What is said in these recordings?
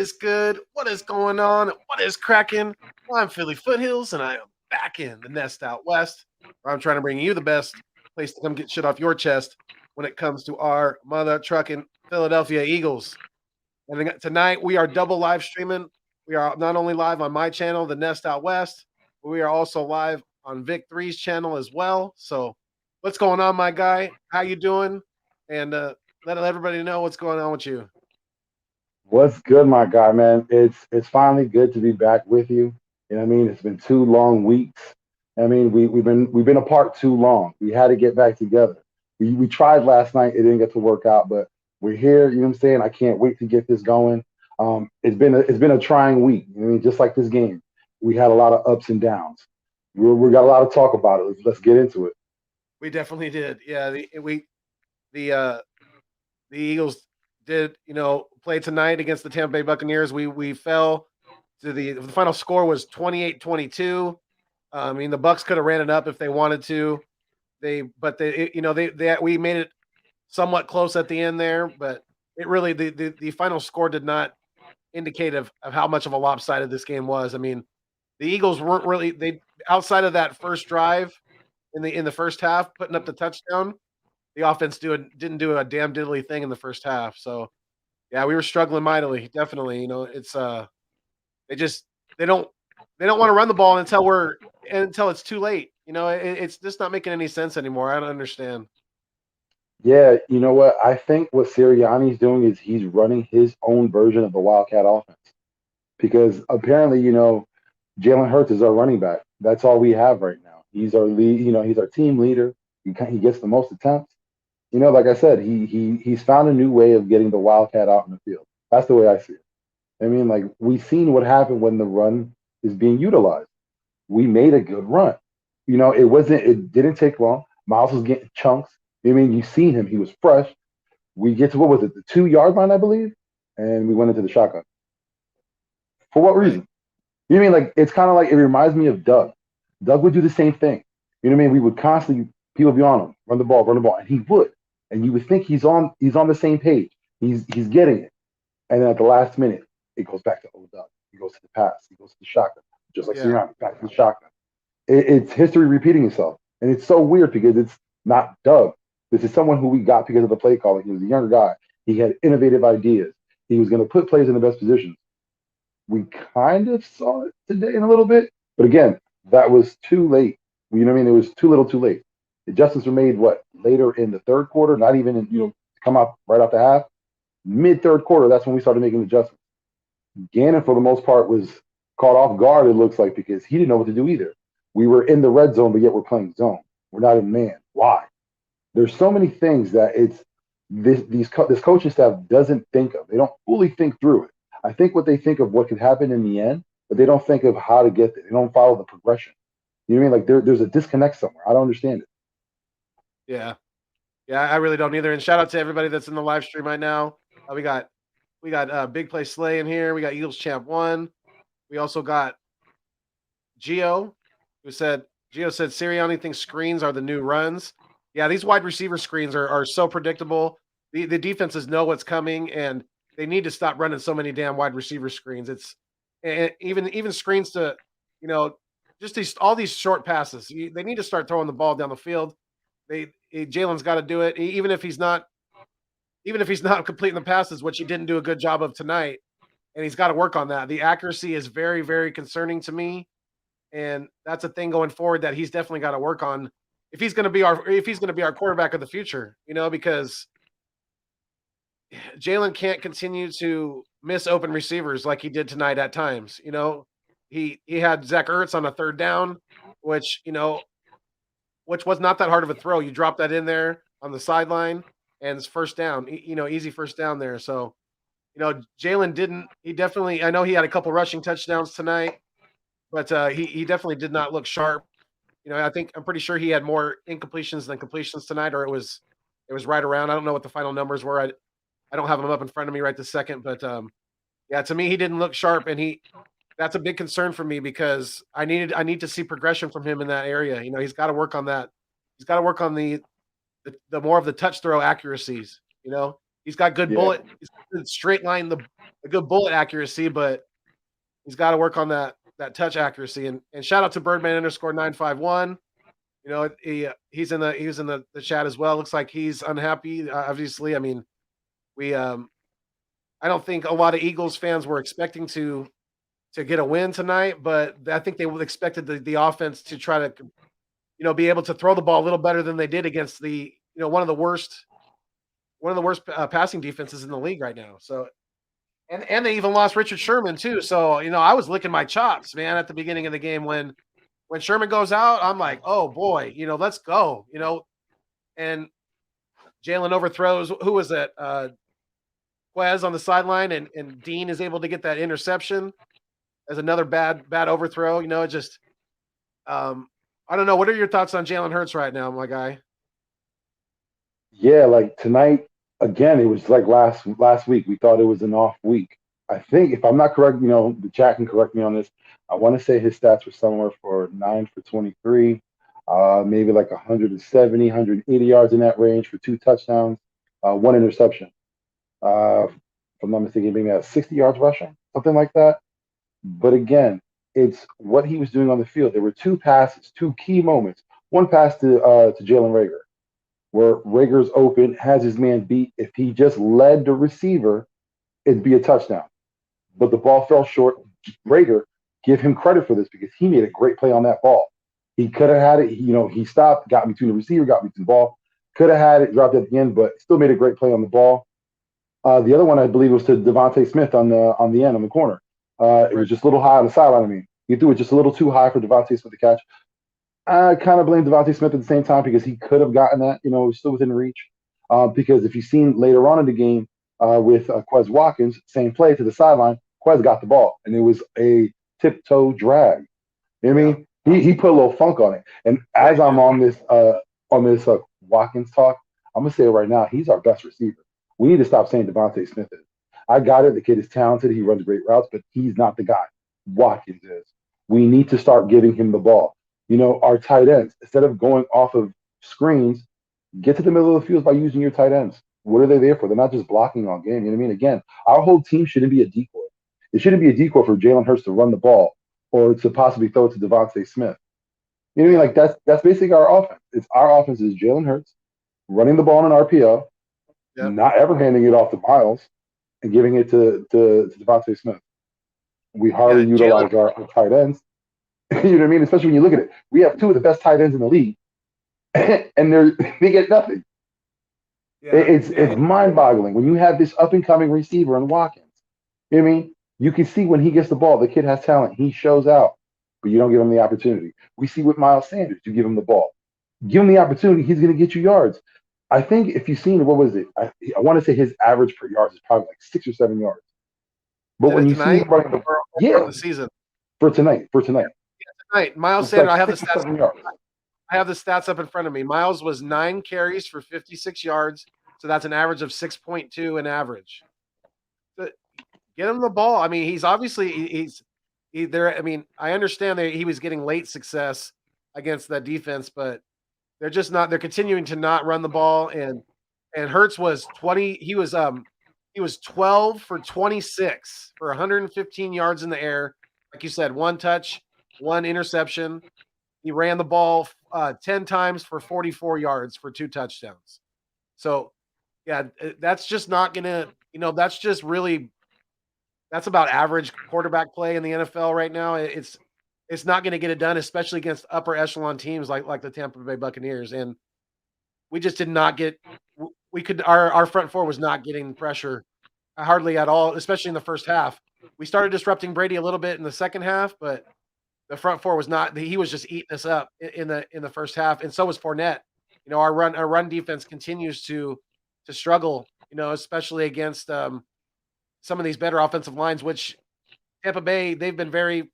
is good? What is going on? What is cracking? I'm Philly Foothills, and I am back in the nest out west, where I'm trying to bring you the best place to come get shit off your chest when it comes to our mother trucking Philadelphia Eagles. And tonight we are double live streaming. We are not only live on my channel, the Nest Out West, but we are also live on Vick3's channel as well. So, what's going on, my guy? How you doing? And let everybody know what's going on with you. What's good, my guy, man? It's finally good to be back with you. You know what I mean? It's been 2 long weeks. I mean, we've been apart too long. We had to get back together. We tried last night, it didn't get to work out, but we're here, you know what I'm saying? I can't wait to get this going. It's been a trying week. I mean, just like this game. We had a lot of ups and downs. We got a lot to talk about it. Let's get into it. We definitely did. Yeah, the uh the Eagles did, play tonight against the Tampa Bay Buccaneers. We fell to the final score was 28-22. I mean, the Bucks could have ran it up if they wanted to. They we made it somewhat close at the end there, but it really the final score did not indicate of how much of a lopsided this game was. I mean, the Eagles weren't really they outside of that first drive in the first half, putting up the touchdown. The offense didn't do a damn diddly thing in the first half. So yeah, we were struggling mightily. Definitely, it's they just they don't they don't want to run the ball until it's too late. It's just not making any sense anymore. I don't understand. Yeah, you know what? I think what Sirianni's doing is he's running his own version of the Wildcat offense because apparently, Jalen Hurts is our running back. That's all we have right now. He's our lead. He's our team leader. He gets the most attempts. Like I said, he's found a new way of getting the Wildcat out in the field. That's the way I see it. I mean, like we've seen what happened when the run is being utilized. We made a good run. It didn't take long. Miles was getting chunks. I mean, you seen him. He was fresh. We get to what was it, the 2 yard line, I believe, and we went into the shotgun. For what Right. reason? You know what I mean? Like it's kind of like it reminds me of Doug. Doug would do the same thing. You know what I mean? We would constantly people be on him, run the ball, and he would. And you would think he's on the same page. He's getting it. And then at the last minute, it goes back to old Doug. He goes to the pass. He goes to the shotgun, just like Yeah. Sirianni, back to the shotgun. It's history repeating itself, and it's so weird because it's not Doug. This is someone who we got because of the play calling. He was a younger guy. He had innovative ideas. He was going to put players in the best positions. We kind of saw it today in a little bit, but again, that was too late. You know what I mean? It was too little, too late. The adjustments were made later in the third quarter, not even come out right off the half. Mid third quarter, that's when we started making adjustments. Gannon, for the most part, was caught off guard. It looks like because he didn't know what to do either. We were in the red zone, but yet we're playing zone. We're not in man. Why? There's so many things that this coaching staff doesn't think of. They don't fully think through it. I think what they think of what could happen in the end, but they don't think of how to get there. They don't follow the progression. You know what I mean? Like there's a disconnect somewhere. I don't understand it. Yeah. Yeah. I really don't either. And shout out to everybody that's in the live stream right now. We got Big Play Slay in here. We got Eagles Champ One. We also got Geo, who said Geo said Sirianni thinks screens are the new runs. Yeah, these wide receiver screens are so predictable. The defenses know what's coming, and they need to stop running so many damn wide receiver screens. It's and even screens to, you know, just all these short passes. They need to start throwing the ball down the field. Jalen's got to do it, even if he's not completing the passes, which he didn't do a good job of tonight, and he's got to work on that. The accuracy is very very concerning to me, and that's a thing going forward that he's definitely got to work on if he's going to be our quarterback of the future. Because Jalen can't continue to miss open receivers like he did tonight at times. He had Zach Ertz on a third down, which which was not that hard of a throw. You drop that in there on the sideline, and it's first down. Easy first down there. So Jalen didn't. He definitely. I know he had a couple rushing touchdowns tonight, but he definitely did not look sharp. I'm pretty sure he had more incompletions than completions tonight, or it was right around. I don't know what the final numbers were. I don't have them up in front of me right this second, but yeah, to me he didn't look sharp, and that's a big concern for me because I need to see progression from him in that area. He's got to work on that. He's got to work on the more of the touch throw accuracies. He's got good Yeah. straight line, the good bullet accuracy, but he's got to work on that touch accuracy. And shout out to Birdman underscore 951. You know, he was in the chat as well. Looks like he's unhappy. Obviously, I mean, we I don't think a lot of Eagles fans were expecting to get a win tonight, but I think they would expected the offense to try to be able to throw the ball a little better than they did against the one of the worst passing defenses in the league right now. So and they even lost Richard Sherman too. So I was licking my chops, man, at the beginning of the game when Sherman goes out. I'm like, oh boy, let's go, and Jalen overthrows. Who was that? Quez on the sideline, and Dean is able to get that interception as another bad overthrow. It just I don't know. What are your thoughts on Jalen Hurts right now, my guy? Yeah, like tonight again, it was like last week. We thought it was an off week. I think if I'm not correct, the chat can correct me on this. I want to say his stats were somewhere for 9 for 23, maybe like 170, 180 yards in that range for 2 touchdowns, one interception. If I'm not mistaken, maybe had 60 yards rushing, something like that. But again, it's what he was doing on the field. There were two passes, two key moments. One pass to Jalen Rager, where Rager's open, has his man beat. If he just led the receiver, it'd be a touchdown. But the ball fell short. Rager, give him credit for this because he made a great play on that ball. He could have had it. He stopped, got between the receiver, got between the ball. Could have had it, dropped at the end, but still made a great play on the ball. The other one, I believe, was to Devontae Smith on the end, on the corner. It was just a little high on the sideline. I mean, he threw it just a little too high for Devontae Smith to catch. I kind of blame Devontae Smith at the same time because he could have gotten that, still within reach. Because if you've seen later on in the game with Quez Watkins, same play to the sideline, Quez got the ball, and it was a tiptoe drag. You know what I mean? He put a little funk on it. And as I'm on this Watkins talk, I'm gonna say it right now. He's our best receiver. We need to stop saying Devontae Smith is. I got it. The kid is talented. He runs great routes, but he's not the guy. Watkins is. We need to start giving him the ball. Our tight ends, instead of going off of screens, get to the middle of the field by using your tight ends. What are they there for? They're not just blocking all game. You know what I mean? Again, our whole team shouldn't be a decoy. It shouldn't be a decoy for Jalen Hurts to run the ball or to possibly throw it to Devontae Smith. You know what I mean? Like that's basically our offense. It's our offense is Jalen Hurts running the ball in an RPO, not ever handing it off to Miles and giving it to Devontae Smith. We hardly utilize our tight ends. You know what I mean? Especially when you look at it. We have two of the best tight ends in the league, and they get nothing. It's mind-boggling when you have this up-and-coming receiver in Watkins. You know what I mean? You can see when he gets the ball, the kid has talent. He shows out, but you don't give him the opportunity. We see with Miles Sanders, you give him the ball. Give him the opportunity, he's going to get you yards. I think if you've seen, what was it? I want to say his average per yard is probably like 6 or 7 yards. But when you see him running the season for tonight. Tonight, Miles Sanders. I have the stats. I have the stats up in front of me. Miles was 9 carries for 56 yards, so that's an average of 6.2 in average. But get him the ball. I mean, he's obviously he's there. I mean, I understand that he was getting late success against that defense, but they're just not. They're continuing to not run the ball, and Hurts was 20. He was 12 for 26 for 115 yards in the air. Like you said, 1 touch, 1 interception. He ran the ball 10 times for 44 yards for 2 touchdowns. So, yeah, that's just not going to, that's just really, that's about average quarterback play in the NFL right now. It's not going to get it done, especially against upper echelon teams like the Tampa Bay Buccaneers. And we just did not get, our front four was not getting pressure hardly at all, especially in the first half. We started disrupting Brady a little bit in the second half, but the front four was not. He was just eating us up in the first half, and so was Fournette. Our run defense continues to struggle. Especially against some of these better offensive lines, which Tampa Bay, they've been very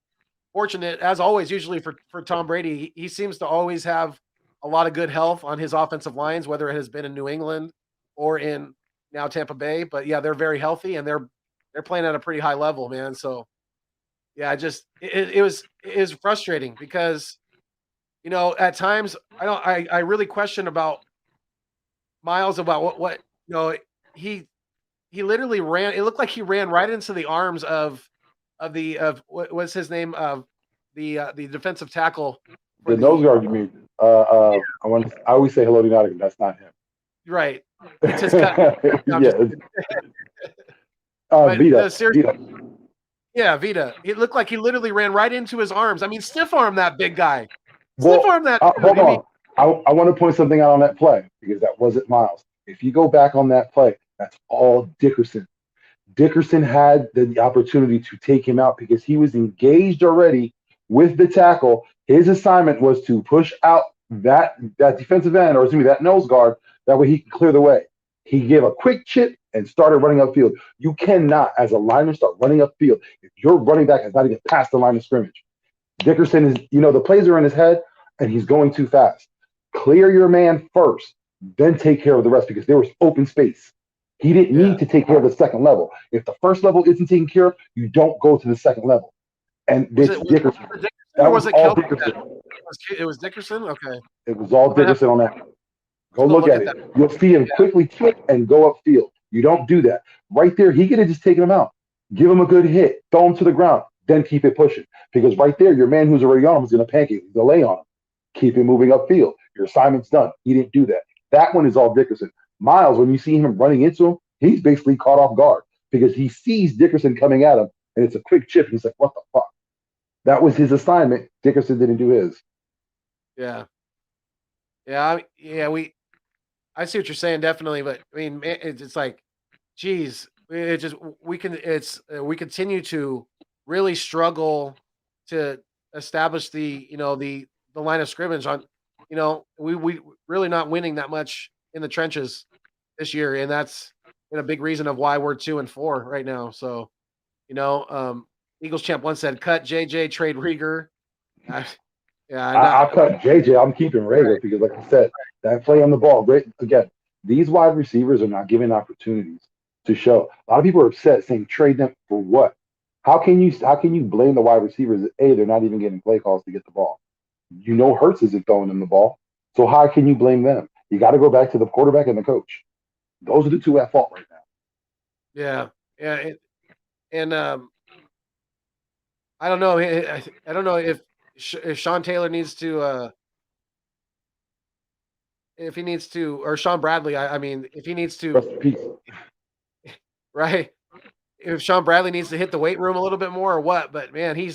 fortunate as always. Usually for Tom Brady, he seems to always have a lot of good health on his offensive lines, whether it has been in New England or in now Tampa Bay. But yeah, they're very healthy and they're playing at a pretty high level, man. So yeah, it was frustrating because at times I really question about Miles about what he he literally ran. It looked like he ran right into the arms of what's his name of the defensive tackle for The nose the guard, you mean? I always say hello to United. That's not him. right. It's his cut. No, I'm Yeah, just but Vita. the series. Vita. Yeah, Vita. It looked like he literally ran right into his arms. I mean, stiff arm that big guy. Stiff Well, arm that dude. hold I mean, on. I want to point something out on that play because that wasn't Miles. If you go back on that play, that's all Dickerson. Dickerson had the opportunity to take him out because he was engaged already with the tackle. His assignment was to push out that defensive end, or excuse me, that nose guard. That way he can clear the way. He gave a quick chip and started running upfield. You cannot, as a lineman, start running upfield if your running back has not even passed the line of scrimmage. Dickerson is, the plays are in his head and he's going too fast. Clear your man first, then take care of the rest because there was open space. He didn't yeah. need to take care of the second level. If the first level isn't taken care of, you don't go to the second level. And Was it's it Dickerson. Dickerson That or was was it all Kelce? Dickerson. It was Dickerson. Okay, It was all I'm gonna have Dickerson on that. to Go go look look at at it. that. You'll see him Yeah, quickly kick and go upfield. You don't do that. Right there, he could have just taken him out. Give him a good hit, throw him to the ground, then keep it pushing. Because right there, your man who's already on him is going to pancake, he's going to lay on him. Keep it moving upfield. Your assignment's done. He didn't do that. That one is all Dickerson. Miles, when you see him running into him, he's basically caught off guard because he sees Dickerson coming at him and it's a quick chip. And he's like, what the fuck? That was his assignment. Dickerson didn't do his. yeah, yeah. I see what you're saying, definitely. But I mean, it's like, geez, it just we continue to really struggle to establish the line of scrimmage on. We really not winning that much in the trenches this year, and that's been a big reason of why we're 2-4 right now. So, you know, um, Eagles champ once said, "Cut JJ, trade Rieger." I, yeah, I'll not cut JJ. I'm keeping right. Rager because, like I said, that play on the ball, great. Again, these wide receivers are not given opportunities to show. A lot of people are upset saying trade them for what? How can you blame the wide receivers? A, they're not even getting play calls to get the ball. Hurts isn't throwing them the ball. So how can you blame them? You got to go back to the quarterback and the coach. Those are the two at fault right now. Yeah, yeah, and I don't know. I don't know if Sean Taylor needs to, if he needs to, or Sean Bradley. I mean, if he needs Rest to, in peace. right? If Sean Bradley needs to hit the weight room a little bit more, or what? But man, he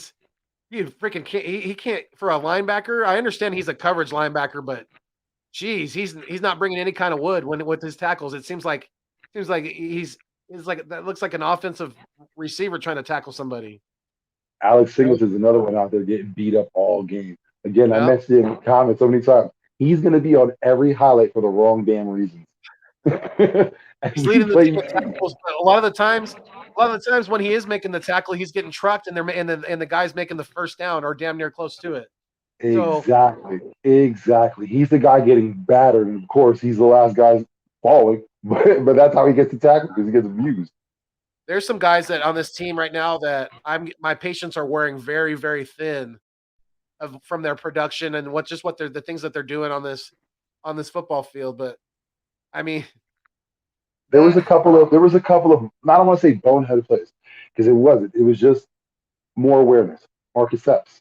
freaking can't. He can't for a linebacker. I understand he's a coverage linebacker, but geez, he's not bringing any kind of wood when with his tackles. It seems like he's like that looks like an offensive receiver trying to tackle somebody. Alex You know? Singleton's another one out there getting beat up all game. Again, I Yeah. mentioned it in the comments so many times. He's going to be on every highlight for the wrong damn reasons. He's And we leading the team play in tackles, but a lot of the times when he is making the tackle, he's getting trucked, and the guy's making the first down or damn near close to it. So exactly. He's the guy getting battered, and of course, he's the last guy falling. But that's how he gets the tackle because he gets abused. there's some guys that on this team right now that my patients are wearing very, very thin from their production and what they're the things that they're doing on this football field. But I mean There was that a couple of I don't want to say boneheaded plays because it wasn't. It was just more awareness. Marcus Epps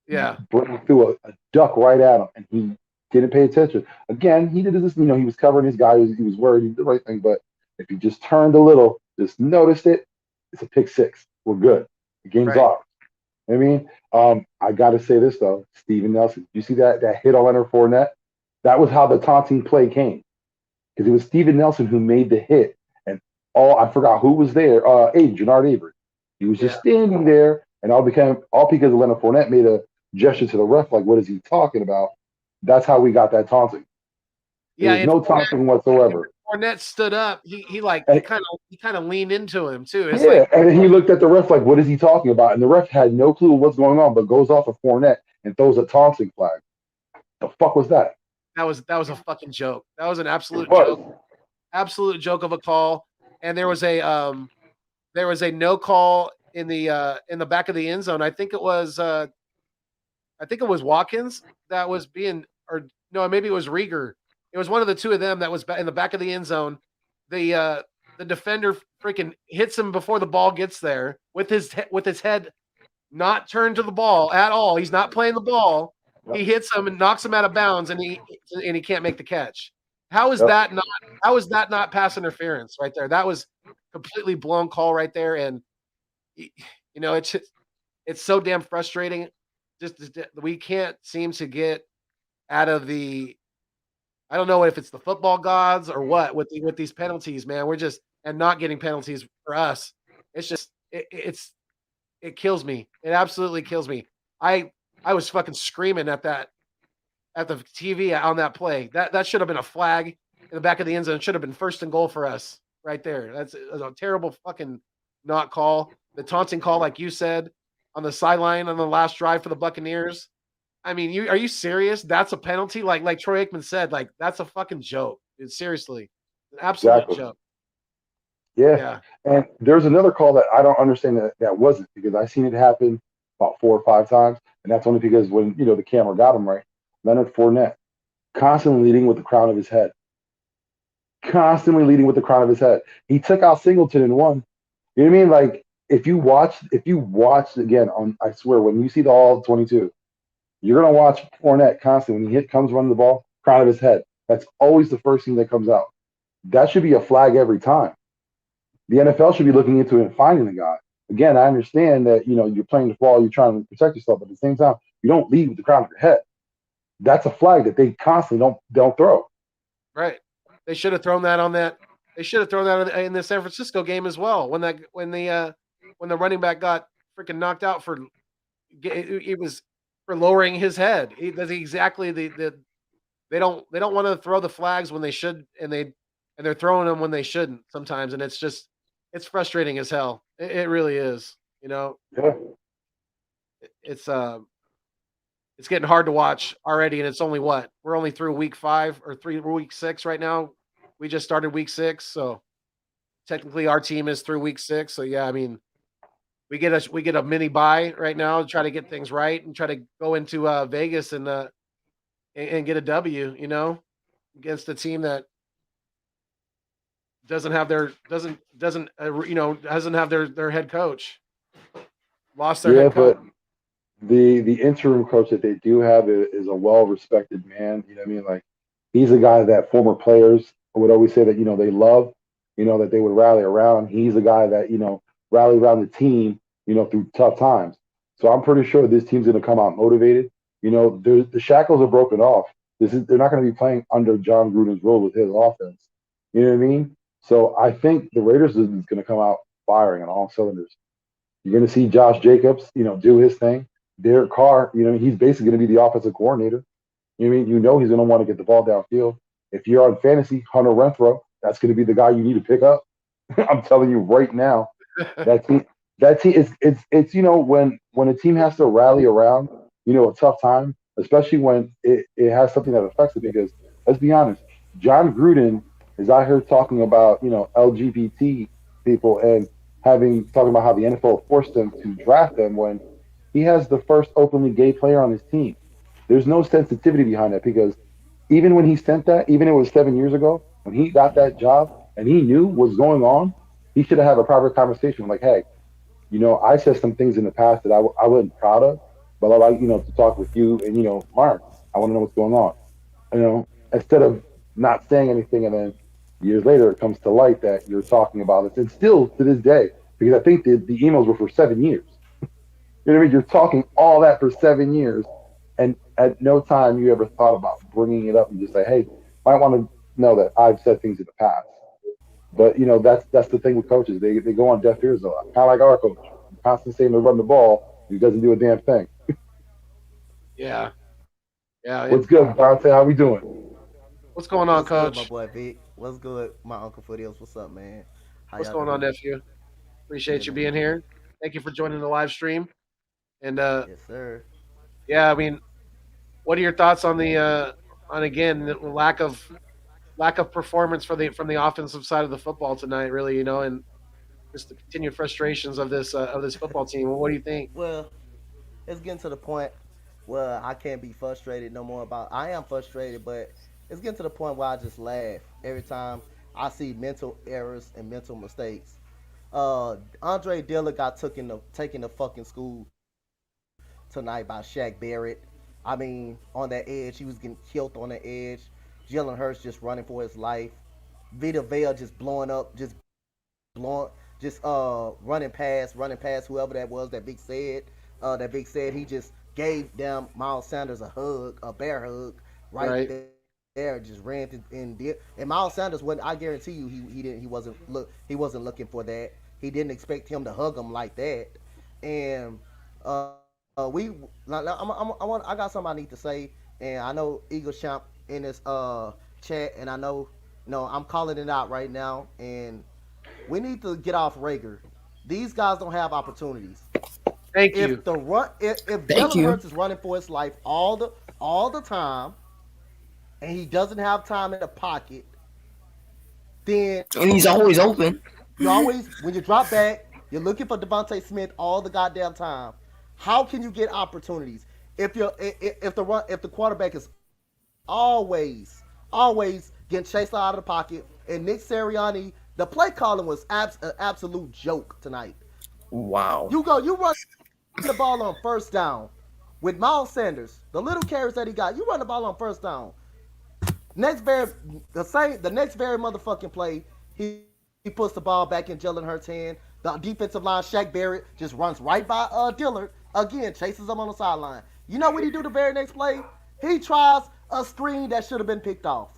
yeah, threw a duck right at him, and he didn't pay attention. Again, he did this. He was covering his guy. He was worried. He did the right thing, but if he just turned a little, just noticed it, it's a pick six. We're good. The game's right. off. I mean, I got to say this though, Steven Nelson. You see that hit on Leonard Fournette? That was how the taunting play came because it was Steven Nelson who made the hit, and I forgot who was there. Jannard Avery. He was Yeah. just standing there, and all because Leonard Fournette made a gesture to the ref, like, "What is he talking about?" That's how we got that taunting. There Yeah, was and no taunting whatsoever. Fournette stood up. He like And, he kind of leaned into him too. It's yeah, like and then he looked at the ref like, "What is he talking about?" And the ref had no clue what's going on, but goes off of Fournette and throws a taunting flag. The fuck was that? that was a fucking joke. That was an It absolute was. joke of a call. And there was a no call in the back of the end zone. I think it was Watkins that was being, or no, maybe it was Rieger. It was one of the two of them that was in the back of the end zone. The defender freaking hits him before the ball gets there with his head not turned to the ball at all. He's not playing the ball. He Yep. hits him and knocks him out of bounds, and he can't make the catch. How is Yep. that not? How is that not pass interference right there? That was completely blown call right there, and it's so damn frustrating. Just we can't seem to get out of the. I don't know if it's the football gods or what with these penalties, man. We're just and not getting penalties for us. It's just it kills me. It absolutely kills me. I I was fucking screaming at the TV on that play. That should have been a flag in the back of the end zone. It should have been first and goal for us right there. That's a terrible fucking not call. The taunting call, like you said, on the sideline on the last drive for the Buccaneers. I mean, are you serious? That's a penalty? Like Troy Aikman said, like that's a fucking joke. Dude, seriously. An absolute Exactly. joke. Yeah. Yeah. And there's another call that I don't understand that wasn't because I seen it happen about 4 or 5 times, and that's only because when the camera got him right. Leonard Fournette constantly leading with the crown of his head, constantly leading with the crown of his head. He took out Singleton in one. You know what I mean? Like if you watch again on, I swear, when you see the all 22, you're gonna watch Fournette constantly when he comes running the ball, crown of his head. That's always the first thing that comes out. That should be a flag every time. The NFL should be looking into it and finding the guy. Again, I understand that you're playing the ball, you're trying to protect yourself, but at the same time, you don't lead with the crown of your head. That's a flag that they constantly don't throw. Right. They should have thrown that on that. They should have thrown that in the San Francisco game as well. When the running back got freaking knocked out for it was for lowering his head. That's exactly they don't want to throw the flags when they should, and they're throwing them when they shouldn't sometimes, and it's frustrating as hell. It really is. Yeah, It's it's getting hard to watch already, and it's only what we're only through week 5 or week 6 right now. We just started week 6, so technically our team is through week 6. So yeah, I mean we get a mini buy right now to try to get things right and try to go into Vegas and get a W. Against a team that doesn't have their head coach, lost their yeah, head coach. but the interim coach that they do have is a well respected man. You know what I mean? Like he's a guy that former players would always say that they love. That they would rally around. He's a guy that rallied around the team. Through tough times. So I'm pretty sure this team's going to come out motivated. The shackles are broken off. They're not going to be playing under John Gruden's rule with his offense. You know what I mean? So I think the Raiders is going to come out firing on all cylinders. You're going to see Josh Jacobs, do his thing. Derek Carr, he's basically going to be the offensive coordinator. You know what I mean? He's going to want to get the ball downfield. If you're on fantasy, Hunter Renfro, that's going to be the guy you need to pick up. I'm telling you right now, that team, that team, it's when a team has to rally around, a tough time, especially when it has something that affects it. Because let's be honest, John Gruden is out here talking about LGBT people and having talking about how the NFL forced them to draft them when he has the first openly gay player on his team. There's no sensitivity behind that because even when he sent that, even it was 7 years ago, when he got that job and he knew what's going on, he should have had a proper conversation like, hey, I said some things in the past that I wasn't proud of, but I like, to talk with you and, learn. I want to know what's going on. Instead of not saying anything and then years later it comes to light that you're talking about this. And still to this day, because I think the emails were for 7 years. You know what I mean? You're talking all that for 7 years, and at no time you ever thought about bringing it up and just say, "Hey, might want to know that I've said things in the past." But that's the thing with coaches. They go on deaf ears a lot. Kind of like our coach, constantly saying to run the ball, he doesn't do a damn thing. Yeah, yeah. What's And good, Dante? How we doing? what's going on, What's good, my Coach? boy Vic? What's good, my Uncle Foothills? What's up, man? How What's y'all going on, doing? nephew? Yeah, Appreciate you man. being here. Thank you for joining the live stream. And Yes, sir. yeah, I mean, what are your thoughts on the on again the lack of performance for the from the offensive side of the football tonight? Really, and just the continued frustrations of this football team. Well, what do you think? Well, it's getting to the point where I can't be frustrated no more about. I am frustrated, but it's getting to the point where I just laugh every time I see mental errors and mental mistakes. Andre Dillon got taken to fucking school tonight by Shaq Barrett. I mean, on that edge, he was getting killed on the edge. Jalen Hurts just running for his life. Vita Vea just blowing up, running past whoever that was that Vic said he just gave damn Miles Sanders a bear hug right Right. there, just ran and did. And Miles Sanders, when I guarantee you, he wasn't looking for that. He didn't expect him to hug him like that. And I got something I need to say, and I know Eagle Champ in this chat, and I know no, I'm calling it out right now, and we need to get off Rager. These guys don't have opportunities. Thank you. If Thank Jalen you. Hurts is running for his life all the time, and he doesn't have time in the pocket, then And he's always open. you always when you drop back, you're looking for Devontae Smith all the goddamn time. How can you get opportunities if the quarterback is always getting chased out of the pocket, and Nick Sirianni, the play calling was an absolute joke tonight. Wow. You run the ball on first down with Miles Sanders, the little carries that he got. You run the ball on first down. The next very motherfucking play, he puts the ball back in Jalen Hurts' hand. The defensive line, Shaq Barrett, just runs right by Dillard again, chases him on the sideline. You know what he do the very next play? He tries a screen that should have been picked off,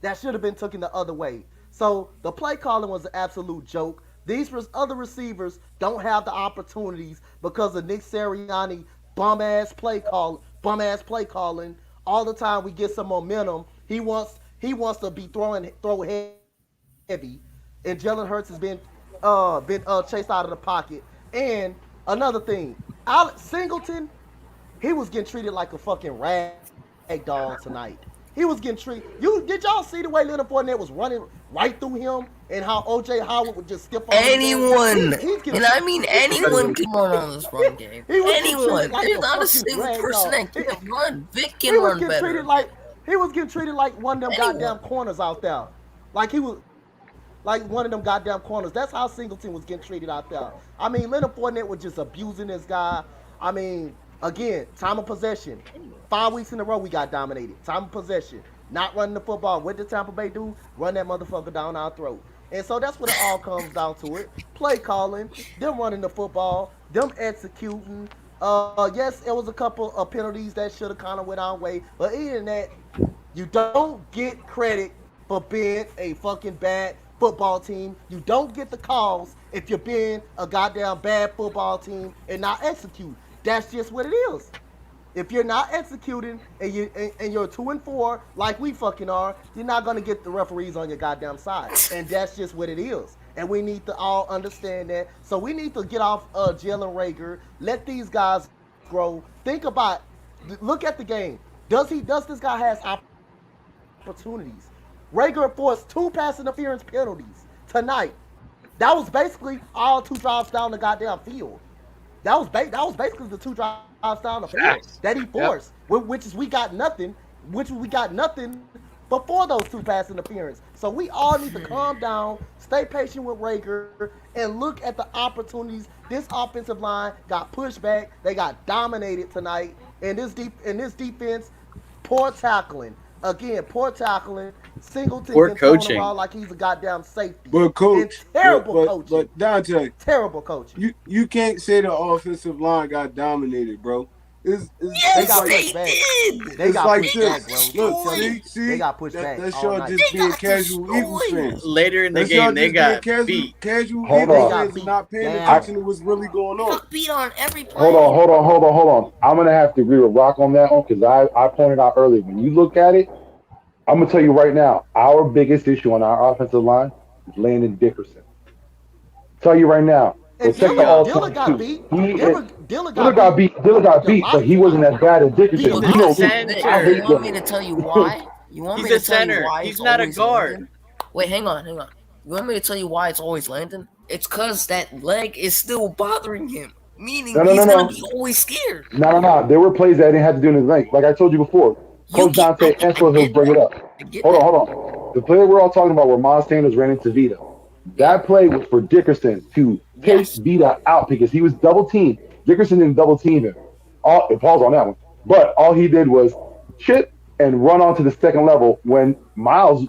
that should have been taken the other way. So the play calling was an absolute joke. These other receivers don't have the opportunities because of Nick Sirianni bum ass play calling. All the time we get some momentum. He wants to be throw heavy, and Jalen Hurts has been chased out of the pocket. And another thing, Alex Singleton, he was getting treated like a fucking rag doll tonight. He was getting treated. Did y'all see the way Leonard Fournette was running right through him, and how OJ Howard would just skip over him? Anyone, He's getting, and I mean anyone can run on this run game. he was getting Anyone. treated like There's a not a fucking single rag person doll. that can run. Vic He can was run getting treated better. like he was getting treated like one of them Anyone. goddamn corners out there. Like he was like one of them goddamn corners. That's how Singleton was getting treated out there. I mean, Leonard Fournette was just abusing this guy. I mean, again, time of possession. 5 weeks in a row we got dominated. Time of possession. Not running the football. What did Tampa Bay do? Run that motherfucker down our throat. And so that's what it all comes down to it. Play calling, them running the football, them executing. Yes, it was a couple of penalties that should have kind of went our way. But even that, you don't get credit for being a fucking bad football team. You don't get the calls if you're being a goddamn bad football team and not execute. That's just what it is. If you're not executing and you're 2-4 like we fucking are, you're not gonna get the referees on your goddamn side, and that's just what it is. And we need to all understand that. So we need to get off Jalen Rager. Let these guys grow. Think about, look at the game. Does this guy has opportunities? Rager forced 2 pass interference penalties tonight. That was basically all 2 drives down the goddamn field. That was basically the 2 drives down the field that he forced, which we got nothing before those 2 pass interference. So we all need to calm down, stay patient with Rager, and look at the opportunities. This offensive line got pushed back. They got dominated tonight. And this defense, poor tackling. Again, poor tackling. Singleton Poor been throwing the coaching. ball like he's a goddamn safety. But coach, And terrible coaching. but Dante, Terrible coaching. you can't say the offensive line got dominated, bro. It's They got Yes, pushed they back. did. They it's got like pushed this. back, bro. Look, see, They got pushed back That's all y'all night. just They being got casual destroyed. Eagles fans. Later in the That's y'all game, they just got being beat. casual Hold Eagles on. fans and not paying Down. attention to what's really going on. Got beat on every play. Hold on. I'm gonna have to agree with Rock on that one because I pointed out earlier when you look at it, I'm gonna tell you right now, our biggest issue on our offensive line is Landon Dickerson. Tell you right now, And we'll check the all Dillon got too. beat. Dillon Dillon got beat, but he wasn't as bad as Dickerson. He's You know, a center. I You hate want me them. to tell you why? You want He's me a to tell you center. why He's it's not a always guard. Landon? Wait, hang on. You want me to tell you why it's always Landon? It's because that leg is still bothering him, meaning No. he's gonna be always scared. No. There were plays that didn't have to do anything. Like I told you before, Coach Dante and Foothills bring it up. I get Hold that. on. The play we're all talking about where Miles Sanders ran into Vita. That play was for Dickerson to take Yes. Vita out because he was double teamed. Dickerson didn't double team him. Paul's on that one. But all he did was chip and run onto the second level when Miles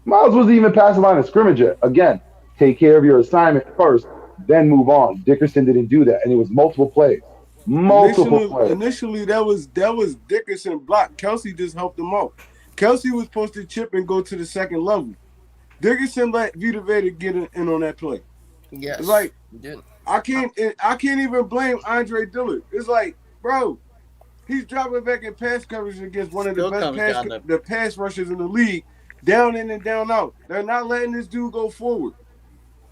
wasn't even past the line of scrimmage yet. Again, take care of your assignment first, then move on. Dickerson didn't do that, and it was multiple plays. Multiple plays. Initially, that was Dickerson block. Kelsey just helped him out. Kelsey was supposed to chip and go to the second level. Dickerson let Vita Veda get in on that play. Yes. It's like Dude. I can't even blame Andre Dillard. It's like, bro, he's dropping back in pass coverage against one of the best pass rushers in the league, down in and down out. They're not letting this dude go forward.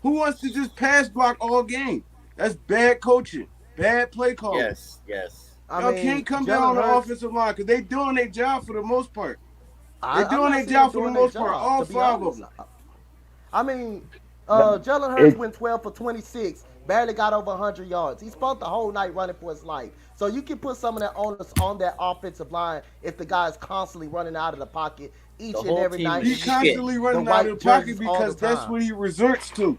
Who wants to just pass block all game? That's bad coaching, bad play calling. Yes. Y'all can't come down on the offensive line because they doing their job for the most part. They're doing their job job for the most part. All five of them. I mean, Jalen Hurts went 12 for 26, barely got over 100 yards. He spent the whole night running for his life. So you can put some of that onus on that offensive line if the guy's constantly running out of the pocket each and every night. He's constantly running out of the pocket because that's what he resorts to.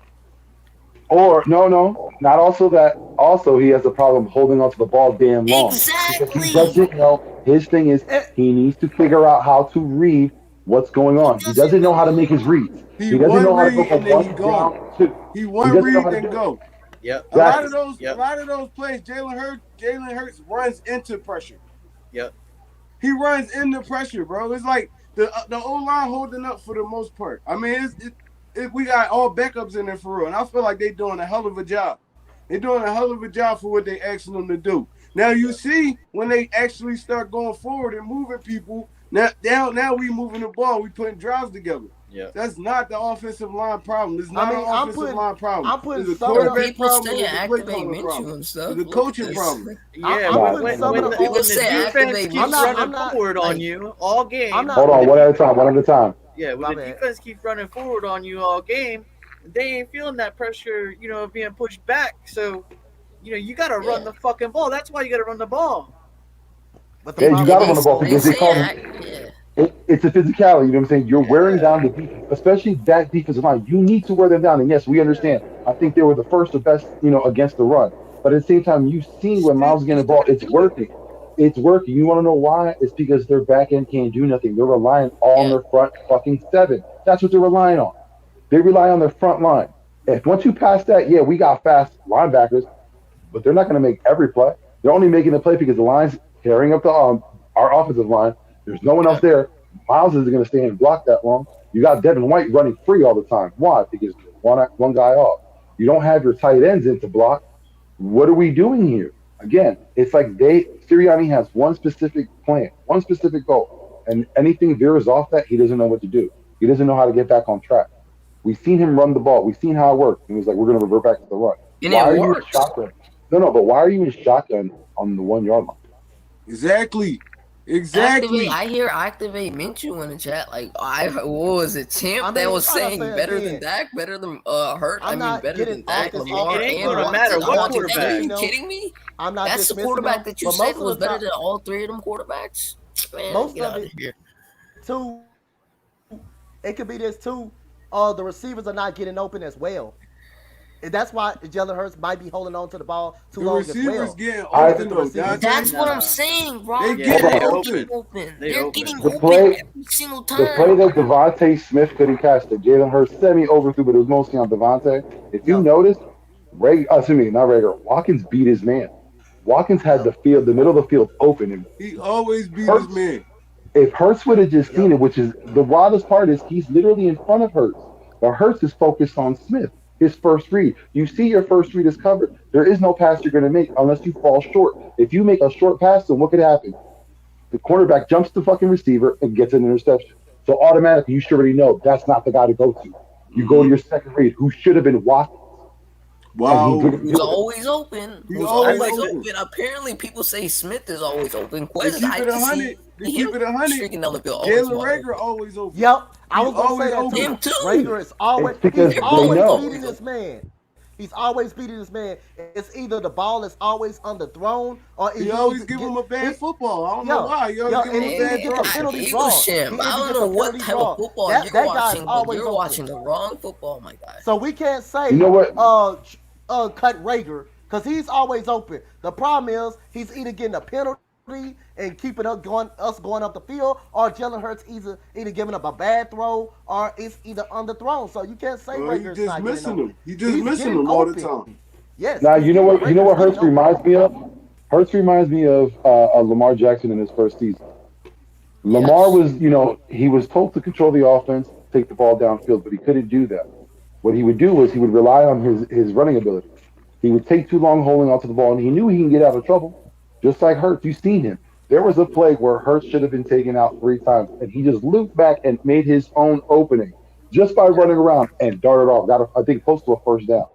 Or no, not also that. Also, he has a problem holding onto the ball damn long. Exactly. Because he doesn't know. His thing is he needs to figure out how to read what's going on. He doesn't know how to make his reads. He doesn't know how to go from one down two. He one read and go. Yep. A lot of those plays, Jalen Hurts runs into pressure. Yep. He runs into pressure, bro. It's like the O-line holding up for the most part. I mean, we got all backups in there for real, and I feel like they're doing a hell of a job. They're doing a hell of a job for what they asking them to do. Now you see when they actually start going forward and moving people. Now we moving the ball. We putting drives together. Yeah, that's not the offensive line problem. It's not an offensive line problem. I'm putting it's a quarterback problem. It's a play calling problem. It's a coaching problem. Yeah, when the defense keeps running forward on you all game. Hold on, one at a time. Yeah, when the defense keeps running forward on you all game, they ain't feeling that pressure, being pushed back. So, you got to run the fucking ball. That's why you got to run the ball. But you got to run the ball because they call it's a physicality. You know what I'm saying? You're wearing down the defense, especially that defensive line. You need to wear them down. And yes, we understand. I think they were the first or best, against the run. But at the same time, you've seen when Miles is getting the ball, it's working. It's working. You want to know why? It's because their back end can't do nothing. They're relying on their front fucking seven. That's what they're relying on. They rely on their front line. If once you pass that, we got fast linebackers, but they're not going to make every play. They're only making the play because the line's carrying up the our offensive line. There's no one else there. Miles isn't going to stay and block that long. You got Devin White running free all the time. Why? Because one guy off. You don't have your tight ends in to block. What are we doing here? Again, it's like Sirianni has one specific plan, one specific goal, and anything veers off that, he doesn't know what to do. He doesn't know how to get back on track. We've seen him run the ball. We've seen how it works. And he's like, we're going to revert back to the run. And why it are works. you in shotgun? No, but why are you in shotgun on the 1 yard line? Exactly. I hear activate Minshew in the chat. Like, what was it, Champ that was saying better than Dak, better than Hurt? Better than Dak. Lamar, it ain't gonna matter what quarterback. Are you kidding me? I'm not. That's the quarterback that you said was better than all three of them quarterbacks. Man, most get of out it. of here. Two. It could be this too. The receivers are not getting open as well. And that's why Jalen Hurts might be holding on to the ball too long as well. The receivers getting open though. That's what I'm saying, Rob. They They're getting open. They're getting The open play- every single time. The play that Devontae Smith couldn't catch that Jalen Hurts semi-overthrew, but it was mostly on Devontae. If you notice, Watkins beat his man. Watkins had the middle of the field open. And he always beat his man. If Hurts would have just seen it, which is the wildest part, is he's literally in front of Hurts. But Hurts is focused on Smith, his first read. You see your first read is covered. There is no pass you're going to make unless you fall short. If you make a short pass, then what could happen? The cornerback jumps the fucking receiver and gets an interception. So automatically, you should already know that's not the guy to go to. You go to your second read, who should have been Watkins. Wow. He's always open. He's always open. Apparently, people say Smith is always open. To keep it 100, Jalen Rager always open. Yep, I was gonna say that Him too. Rager is always beating this man. He's always beating this man. It's either the ball is always underthrown or he always give him a bad football. I don't know why. He always give him a bad throw. I don't know what type of football you're watching, but you're watching the wrong football, my guy. So we can't say, you know what? cut Rager because he's always open. The problem is he's either getting a penalty and keeping us going up the field, or Jalen Hurts either giving up a bad throw or it's either underthrown. So you can't say Rager's just not missing getting him. You just He's missing getting him all the open. time. Yes. Now you know what Hurts getting reminds me of. Hurts reminds me of Lamar Jackson in his first season. Lamar was, he was told to control the offense, take the ball downfield, but he couldn't do that. What he would do was he would rely on his running ability. He would take too long holding onto the ball, and he knew he can get out of trouble, just like Hurts. You've seen him. There was a play where Hurts should have been taken out 3 times, and he just looped back and made his own opening just by running around and darted off. Got, I think, close to a first down.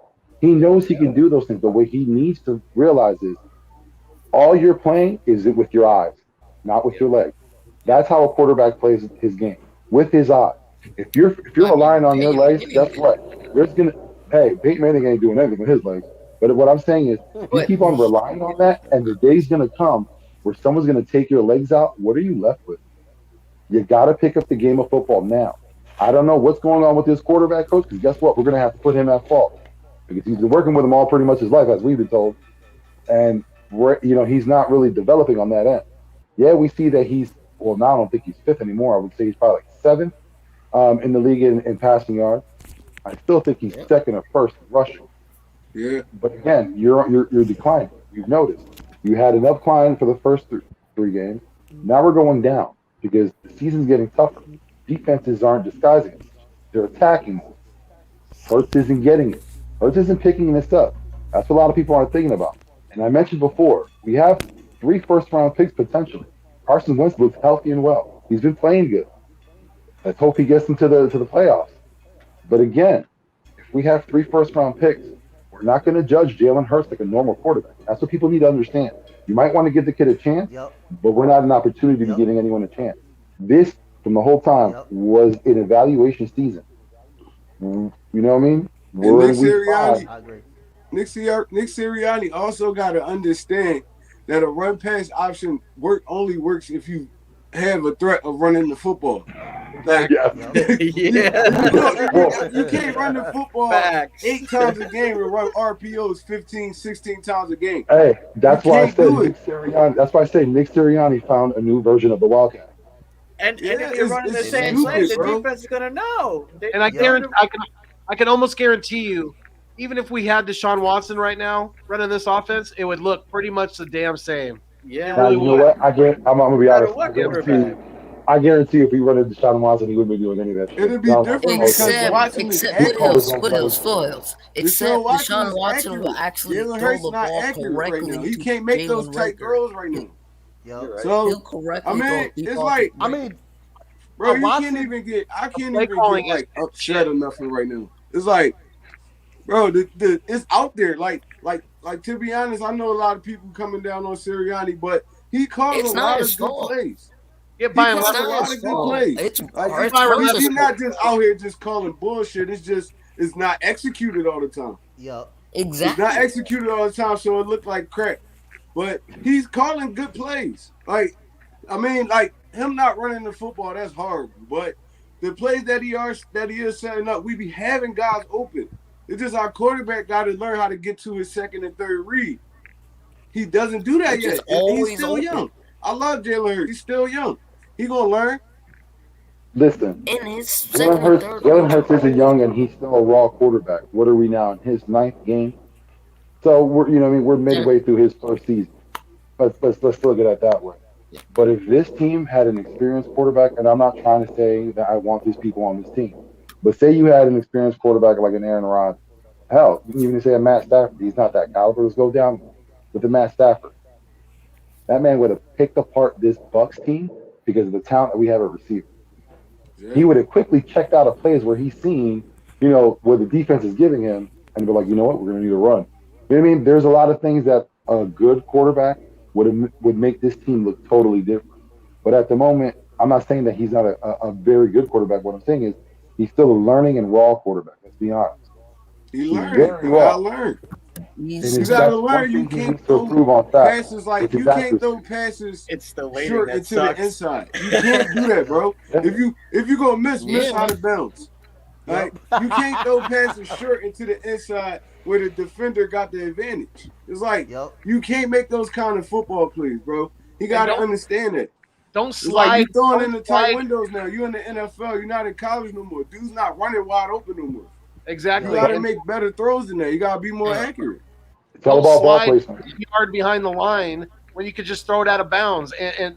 He knows he can do those things. But what he needs to realize is all you're playing is with your eyes, not with your legs. That's how a quarterback plays his game, with his eyes. If you're relying on your legs, guess what? Peyton Manning ain't doing anything with his legs. But what I'm saying is, if you keep on relying on that, and the day's going to come where someone's going to take your legs out, what are you left with? You got to pick up the game of football now. I don't know what's going on with this quarterback coach, because guess what? We're going to have to put him at fault. Because he's been working with him all pretty much his life, as we've been told. And, he's not really developing on that end. Yeah, we see that now I don't think he's 5th anymore. I would say he's probably like 7th in the league in passing yards. I still think he's 2nd or 1st in rushing. Yeah. But again, you're declining. You've noticed. You had an upcline for the first 3 games. Now we're going down because the season's getting tougher. Defenses aren't disguising it. They're attacking. Hurts isn't getting it. Hurts isn't picking this up. That's what a lot of people aren't thinking about. And I mentioned before, we have 3 first-round picks potentially. Carson Wentz looks healthy and well. He's been playing good. Let's hope he gets into the playoffs. But again, if we have 3 first-round picks, we're not going to judge Jalen Hurts like a normal quarterback. That's what people need to understand. You might want to give the kid a chance, but we're not an opportunity to be giving anyone a chance. This, from the whole time, was an evaluation season. You know what I mean? Nick Sirianni also got to understand that a run-pass option only works if you have a threat of running the football. Like, you can't run the football 8 times a game and run RPOs 15, 16 times a game. Hey, that's why I say Nick Sirianni found a new version of the Wildcat. And if you're running the same play, the defense is gonna know. And I guarantee, I can almost guarantee you, even if we had Deshaun Watson right now running this offense, it would look pretty much the damn same. Yeah. Now, you know what? I'm gonna be honest. I guarantee if we run into Deshaun Watson, he wouldn't be doing any of that shit. It'd be different because Watson is Foothills. Except Deshaun Watson will actually throw the ball correctly. Right, he can't make those tight throws right now. Right. So it's like, bro, I can't even get like upset or nothing right now. It's like, bro, it's out there. Like to be honest, I know a lot of people coming down on Sirianni, but he calls a lot of good plays. Yeah, by and large, a lot of good plays. He's not just out here just calling bullshit. It's not executed all the time. Yep. Exactly. It's not executed all the time, so it looked like crap. But he's calling good plays. Like him not running the football, that's horrible. But the plays that he is setting up, we be having guys open. It's just our quarterback got to learn how to get to his 2nd and 3rd read. He doesn't do that yet. He's still young. I love Jalen Hurts. He's still young. He gonna learn. Listen, in his Jalen Hurts is young and he's still a raw quarterback. What are we now in his 9th game? So we're midway through his first season. Let's look at it that way. But if this team had an experienced quarterback, and I'm not trying to say that I want these people on this team, but say you had an experienced quarterback like an Aaron Rodgers, hell, you can even say a Matt Stafford. He's not that caliber. Let's go down with the Matt Stafford. That man would have picked apart this Bucs team because of the talent that we have at receiver. Yeah. He would have quickly checked out of plays where he's seen, where the defense is giving him, and be like, you know what, we're going to need a run. You know what I mean? There's a lot of things that a good quarterback would make this team look totally different. But at the moment, I'm not saying that he's not a very good quarterback. What I'm saying is he's still a learning and raw quarterback. Let's be honest. He learned. You gotta learn. You can't throw passes like you can't throw passes. It's the way short into the inside. You can't do that, bro. If you gonna miss out of bounds. Like you can't throw passes short into the inside where the defender got the advantage. It's like you can't make those kind of football plays, bro. You got to understand that. Don't It's slide. like you throwing in the tight windows now. You in the NFL. You're not in college no more. Dude's not running wide open no more. Exactly. You got to make better throws than that. You got to be more accurate. It's all about ball placement. Yard behind the line when you could just throw it out of bounds and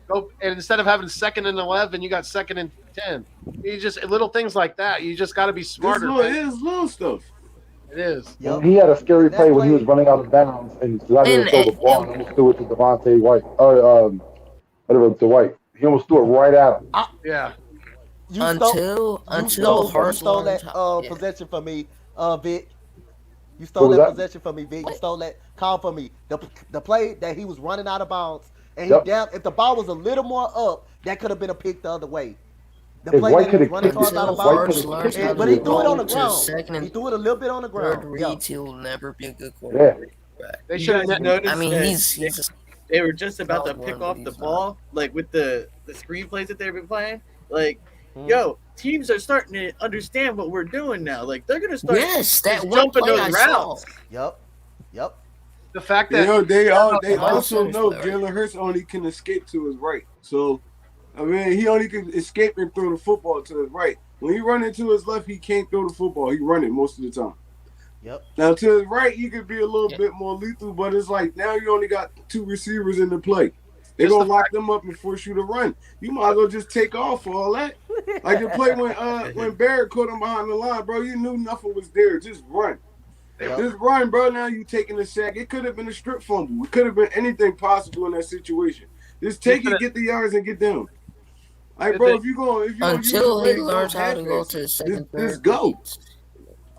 go. And instead of having 2nd and 11, you got 2nd and 10. You just little things like that. You just got to be smarter. It is little stuff. It is. Yep. He had a scary play when he was running out of bounds and decided to throw the ball and almost threw it to Devontae White. To White. He almost threw it right at him. Yeah. You stole that possession from me, Vic. You stole that possession from me, Vic. You stole that call from me. The play that he was running out of bounds and he down. If the ball was a little more up, that could have been a pick the other way. The play that he was running towards out of bounds, but he threw it on the ground. He threw it a little bit on the ground. He'll never be a good quarterback. They should have noticed. I mean, they were just about to pick off the ball, like with the screenplays that they've been playing. Like, yo, teams are starting to understand what we're doing now. Like, they're gonna start jumping those routes. Yep. The fact that they also know Jalen Hurts only can escape to his right. So, I mean, he only can escape and throw the football to his right. When he run into his left, he can't throw the football. He run it most of the time. Yep. Now to his right, he could be a little bit more lethal, but it's like now you only got 2 receivers in the play. They're gonna lock them up and force you to run. You might as well just take off for all that. Like the play when Barrett caught him behind the line, bro. You knew nothing was there. Just run. Just run, bro. Now you taking a sack. It could have been a strip fumble. It could have been anything possible in that situation. Just take it, get the yards, and get down. Like, bro, if you until he learns how to go to the second, just go.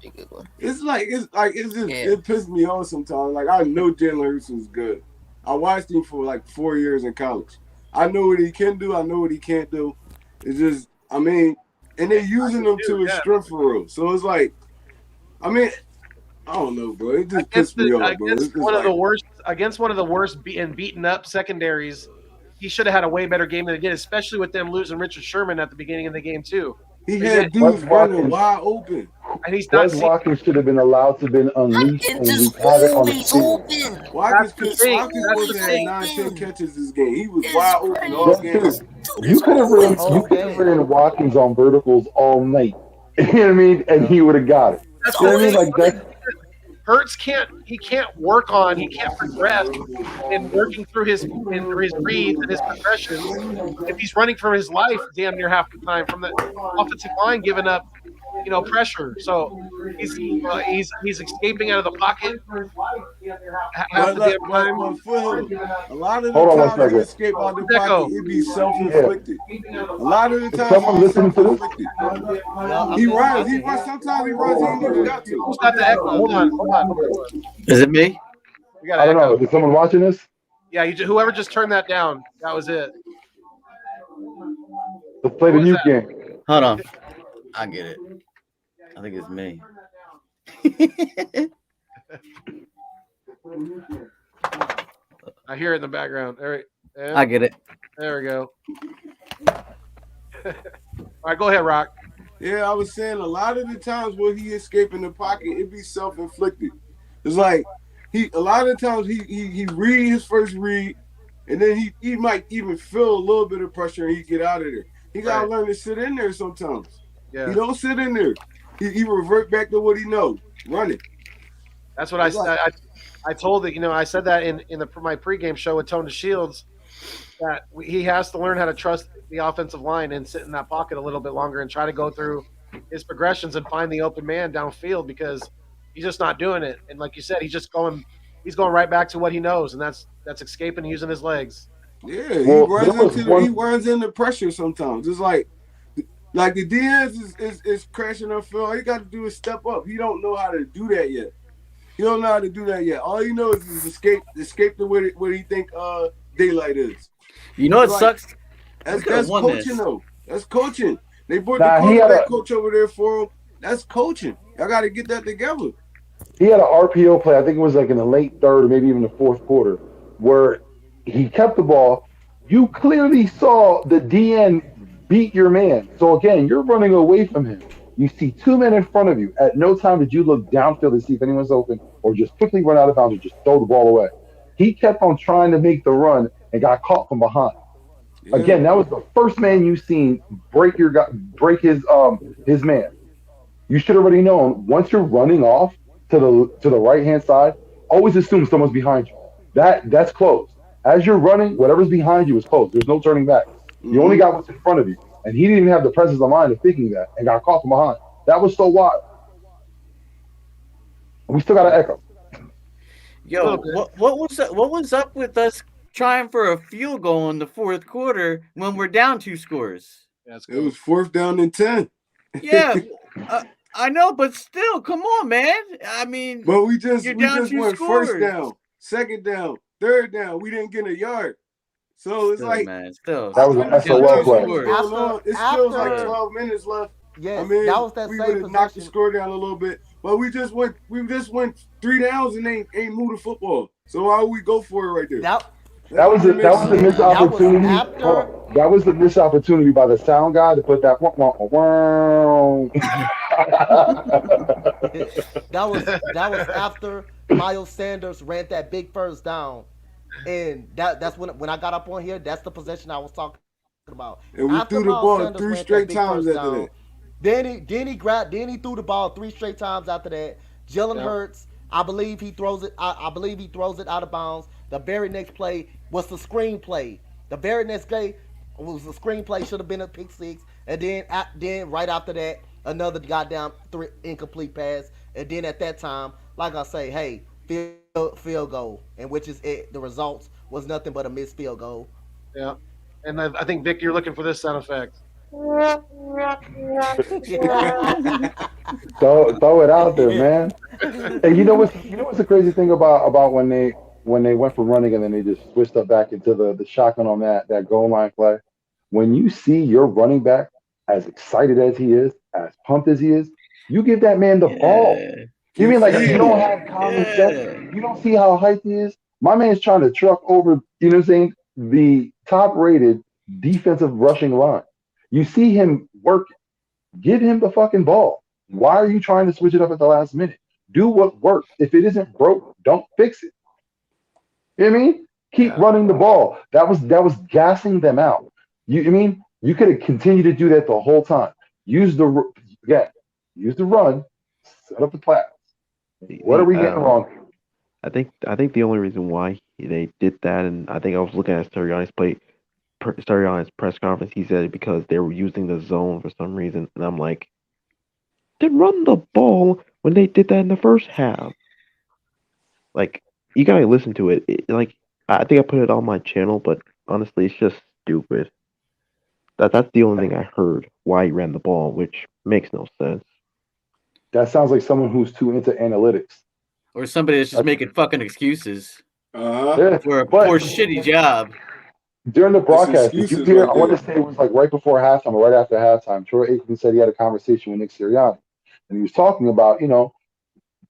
It's it pisses me off sometimes. Like, I know Jalen Hurts is good. I watched him for like 4 years in college. I know what he can do. I know what he can't do. It's just, I mean, and they're using him to his strength for real. So it's like, I mean, I don't know, bro. It just pissed me off, bro. Against one of the worst beaten up secondaries, he should have had a way better game than he did, especially with them losing Richard Sherman at the beginning of the game too. He had dudes running wide open. And he's not Watkins should have been allowed to have been unleashed and we had it on the field. Watkins was had 9-10 catches this game. He was wide open all game. You could have ran Watkins on verticals all night. You know what I mean? And he would have got it. That's you know what I mean? Like that. Hurts can't progress in working through his reads and his progressions if he's running for his life damn near half the time from the offensive line giving up, pressure. So he's escaping out of the pocket half the damn time. A lot of the time when he escape out of the pocket, it be self-inflicted. A lot of the time, someone listening to this? He runs. Sometimes he runs. He ain't even got to. Who's got the echo? Hold on. Is it me? We got I don't know. Is someone watching this? Yeah, whoever just turned that down, that was it. Let's play the new game. Hold on. I get it. I think it's me. I hear it in the background. All right. I get it. There we go. All right, go ahead, Rock. Yeah, I was saying a lot of the times when he escape in the pocket, it be self-inflicted. It's like a lot of the times he read his first read, and then he might even feel a little bit of pressure and he get out of there. He gotta learn to sit in there sometimes. Yeah. He don't sit in there. He revert back to what he knows. Run it. That's what I said. I told it. I said that in my pregame show with Tony Shields that he has to learn how to trust the offensive line and sit in that pocket a little bit longer and try to go through his progressions and find the open man downfield because he's just not doing it. And like you said, he's going right back to what he knows, and that's escaping and using his legs. Yeah, he runs into pressure sometimes. It's like the DNs is crashing upfield. All you got to do is step up. He don't know how to do that yet. All he knows is escape to where he think daylight is. You know what sucks? That's coaching though. That's coaching. They brought the quarterback coach over there for him. That's coaching. Y'all got to get that together. He had an RPO play. I think it was like in the late third or maybe even the fourth quarter where he kept the ball. You clearly saw the DN beat your man. So again, you're running away from him. You see two men in front of you. At no time did you look downfield to see if anyone's open or just quickly run out of bounds or just throw the ball away. He kept on trying to make the run and got caught from behind. Yeah. Again, that was the first man you seen break his man. You should already known once you're running off to the right hand side, always assume someone's behind you. That's closed. As you're running, whatever's behind you is closed. There's no turning back. You only got what's in front of you. And he didn't even have the presence of mind of thinking that and got caught from behind. That was so wild. We still got an echo. Yo, what was up with us trying for a field goal in the fourth quarter when we're down 2 scores? That's It was 4th down and 10. Yeah, I know, but still, come on, man. I mean, but we just scores. went first down, second down, third down. We didn't get a yard. So it's still, like, man, still. That was an SOL play. It's still like 12 minutes left. Yes, I mean, that was that we same would have knocked the possession. score down a little bit, but we just went 3 downs and ain't moved the football. So why would we go for it right there? That was the missed opportunity. That was the missed opportunity by the sound guy to put that. that was after Miles Sanders ran that big first down, and that's when I got up on here. That's the possession I was talking about. And we after threw the Miles ball Sanders 3 straight times after that. Then he threw the ball 3 straight times after that. Jalen Hurts, I believe he throws it. I believe he throws it out of bounds. The very next play was the screen play. The very next play was the screen play. Should have been a pick 6. And then right after that, another goddamn 3 incomplete pass. And then at that time, like I say, hey, field goal, and which is it. The results was nothing but a missed field goal. Yeah, and I think Vic, you're looking for this sound effect. throw it out there, man. And you know what's the crazy thing about when they went for running and then they just switched up back into the shotgun on that goal line play. When you see your running back as excited as he is, as pumped as he is, you give that man the ball. You mean like you don't have common sense? You don't see how hyped he is? My man's trying to truck over, you know what I'm saying, the top rated defensive rushing line. You see him working. Give him the fucking ball. Why are you trying to switch it up at the last minute? Do what works. If it isn't broke, don't fix it. You know what I mean? Keep running the ball. That was gassing them out. You know what I mean? You could have continued to do that the whole time. Use the run, set up the pass. What are we getting wrong? I think the only reason why they did that, and I think I was looking at Sirianni's press conference, he said it because they were using the zone for some reason, and I'm like, then run the ball when they did that in the first half. Like, you gotta listen to it. Like, I think I put it on my channel, but honestly, it's just stupid. That's the only thing I heard why he ran the ball, which makes no sense. That sounds like someone who's too into analytics. Or somebody that's just making fucking excuses for a poor shitty job. During the broadcast, did you hear? I want to say it was like right before halftime or right after halftime. Troy Aikman said he had a conversation with Nick Sirianni, and he was talking about,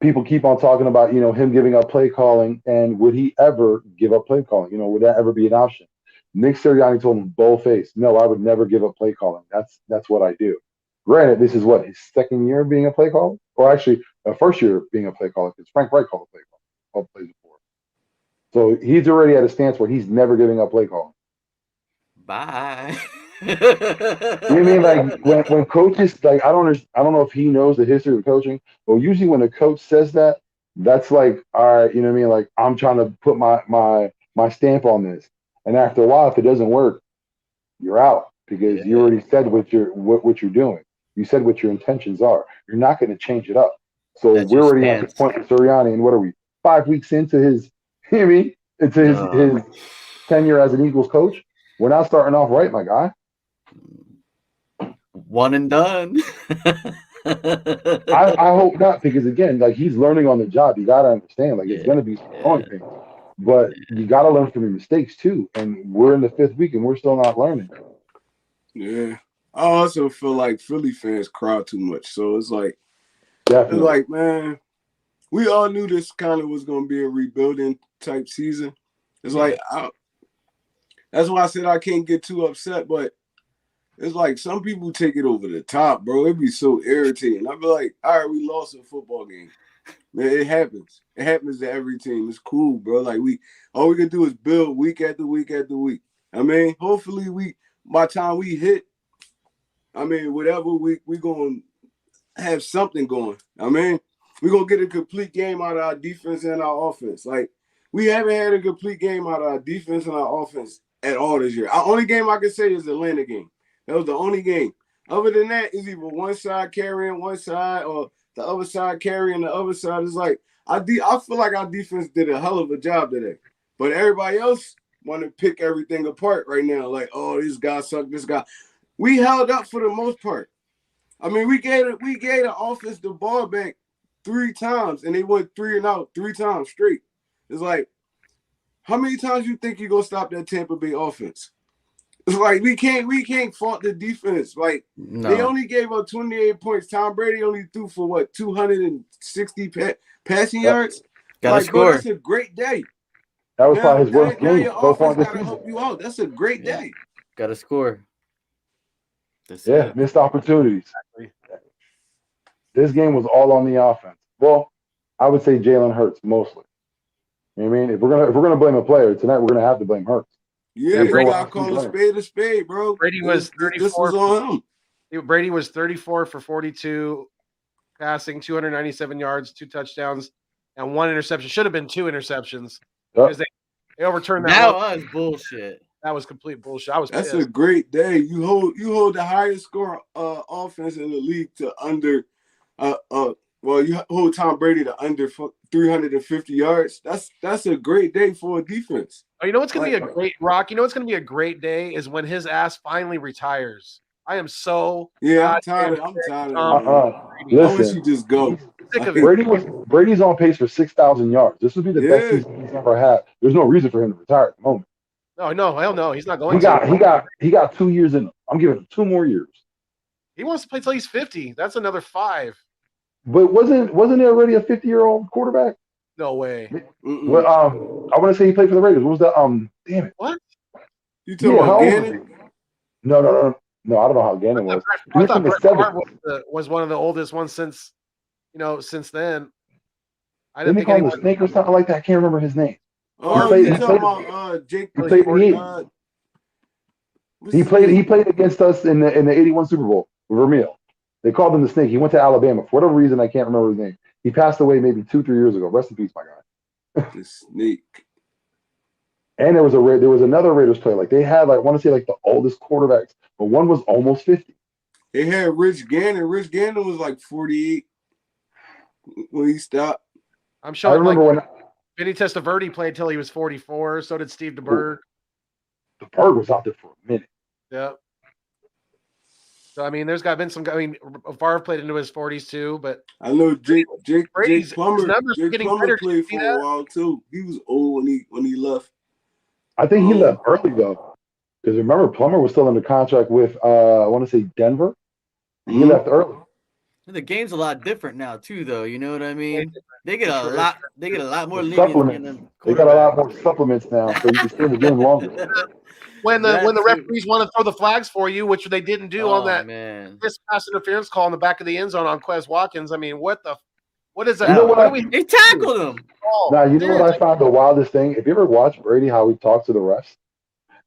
people keep on talking about, him giving up play calling, and would he ever give up play calling? Would that ever be an option? Nick Sirianni told him bold-faced, no, I would never give up play calling. That's what I do. Granted, this is what, his second year being a play caller? Or actually, first year being a play caller, because Frank Wright called a play call, all plays before. So he's already at a stance where he's never giving up play calling. Bye. You know what I mean? Like when coaches, like I don't know if he knows the history of coaching, but usually when a coach says that, that's like, all right, you know what I mean? Like I'm trying to put my stamp on this. And after a while, if it doesn't work, you're out because you already said what you're doing. You said what your intentions are. You're not going to change it up. So we're already at the point with Sirianni, and what are we? 5 weeks into his, you know what I mean? Into his tenure as an Eagles coach. We're not starting off right, my guy. One and done. I hope not, because again, like he's learning on the job. You gotta understand, like it's gonna be some growing pains, but you gotta learn from your mistakes too. And we're in the 5th week, and we're still not learning. Yeah, I also feel like Philly fans cry too much, so it's like, definitely, it's like, man, we all knew this kind of was gonna be a rebuilding type season. It's like that's why I said I can't get too upset, but it's like some people take it over the top, bro. It'd be so irritating. I'd be like, all right, we lost a football game. Man, it happens. It happens to every team. It's cool, bro. Like all we can do is build week after week after week. I mean, hopefully by the time we hit, I mean, whatever week we gonna have something going. I mean, we're gonna get a complete game out of our defense and our offense. Like, we haven't had a complete game out of our defense and our offense at all this year. Our only game I can say is the Atlanta game. That was the only game. Other than that, it's either one side carrying one side or the other side carrying the other side. It's like I feel like our defense did a hell of a job today. But everybody else want to pick everything apart right now. Like, oh, this guy sucked, this guy. We held up for the most part. I mean, we gave the offense the ball back 3 times, and they went 3 and out 3 times straight. It's like, how many times you think you're gonna stop that Tampa Bay offense? It's like we can't fault the defense. Like They only gave up 28 points. Tom Brady only threw for what 260 passing yards. Gotta score. Bro, that's a great day. That was probably his worst game your so far offense this gotta season. help you out. That's a great day. Gotta score. Missed opportunities. This game was all on the offense. Well, I would say Jalen Hurts mostly. You know what I mean? If we're gonna blame a player tonight, we're gonna have to blame Hurts. Yeah, we gotta call a spade, bro. Brady was 34. This was on him. Brady was 34 for 42, passing 297 yards, 2 touchdowns, and 1 interception. Should have been 2 interceptions because they overturned that. That was bullshit. That was complete bullshit. I was That's pissed. a great day. You hold the highest score offense in the league to under well, you hold Tom Brady to under 350 yards. That's a great day for a defense. Oh, you know what's going to be a great rock? You know what's going to be a great day is when his ass finally retires. I am so I'm tired of Brady. Listen, I wish you just go. Brady's on pace for 6,000 yards. This would be the best season he's ever had. There's no reason for him to retire at the moment. No, hell no, he's not going He got 2 years in him. I'm giving him 2 more years. He wants to play till he's 50. That's another 5. But wasn't there already a 50-year-old quarterback? No way. Well, I want to say he played for the Raiders. What was that? Damn it. What? You talking about Gannon? No. I don't know how Gannon was. I thought Brett Favre was one of the oldest ones since then. I didn't think anyone. Snake or something like that. I can't remember his name. Oh, you talking about Jake? He played He played against us in the '81 Super Bowl with Vermeil. They called him the Snake. He went to Alabama for whatever reason. I can't remember his name. He passed away maybe 2-3 years ago. Rest in peace, my guy. The Snake. And there was another Raiders player. Like they had I want to say the oldest quarterbacks, but one was almost 50. They had Rich Gannon. Rich Gannon was like 48 when he stopped. I'm sure. I remember when Vinny Testaverde played till he was 44. So did Steve DeBerg. DeBerg was out there for a minute. Yeah. So I mean, there's got been some. I mean, Favre played into his 40s too, but I know Jake Plummer. Jake Plummer played for a while too. He was old when he left. I think he left early though, because remember Plummer was still under contract with I want to say Denver. He left early. The game's a lot different now too, though. You know what I mean? They get a lot. They get a lot more supplements. They got a lot more supplements now, so you can stay in the game longer. When the referees want to throw the flags for you, which they didn't do on that this pass interference call in the back of the end zone on Quez Watkins. I mean, what is that? You know they tackled him. Now you know what I found the wildest thing. If you ever watch Brady, how he talks to the refs,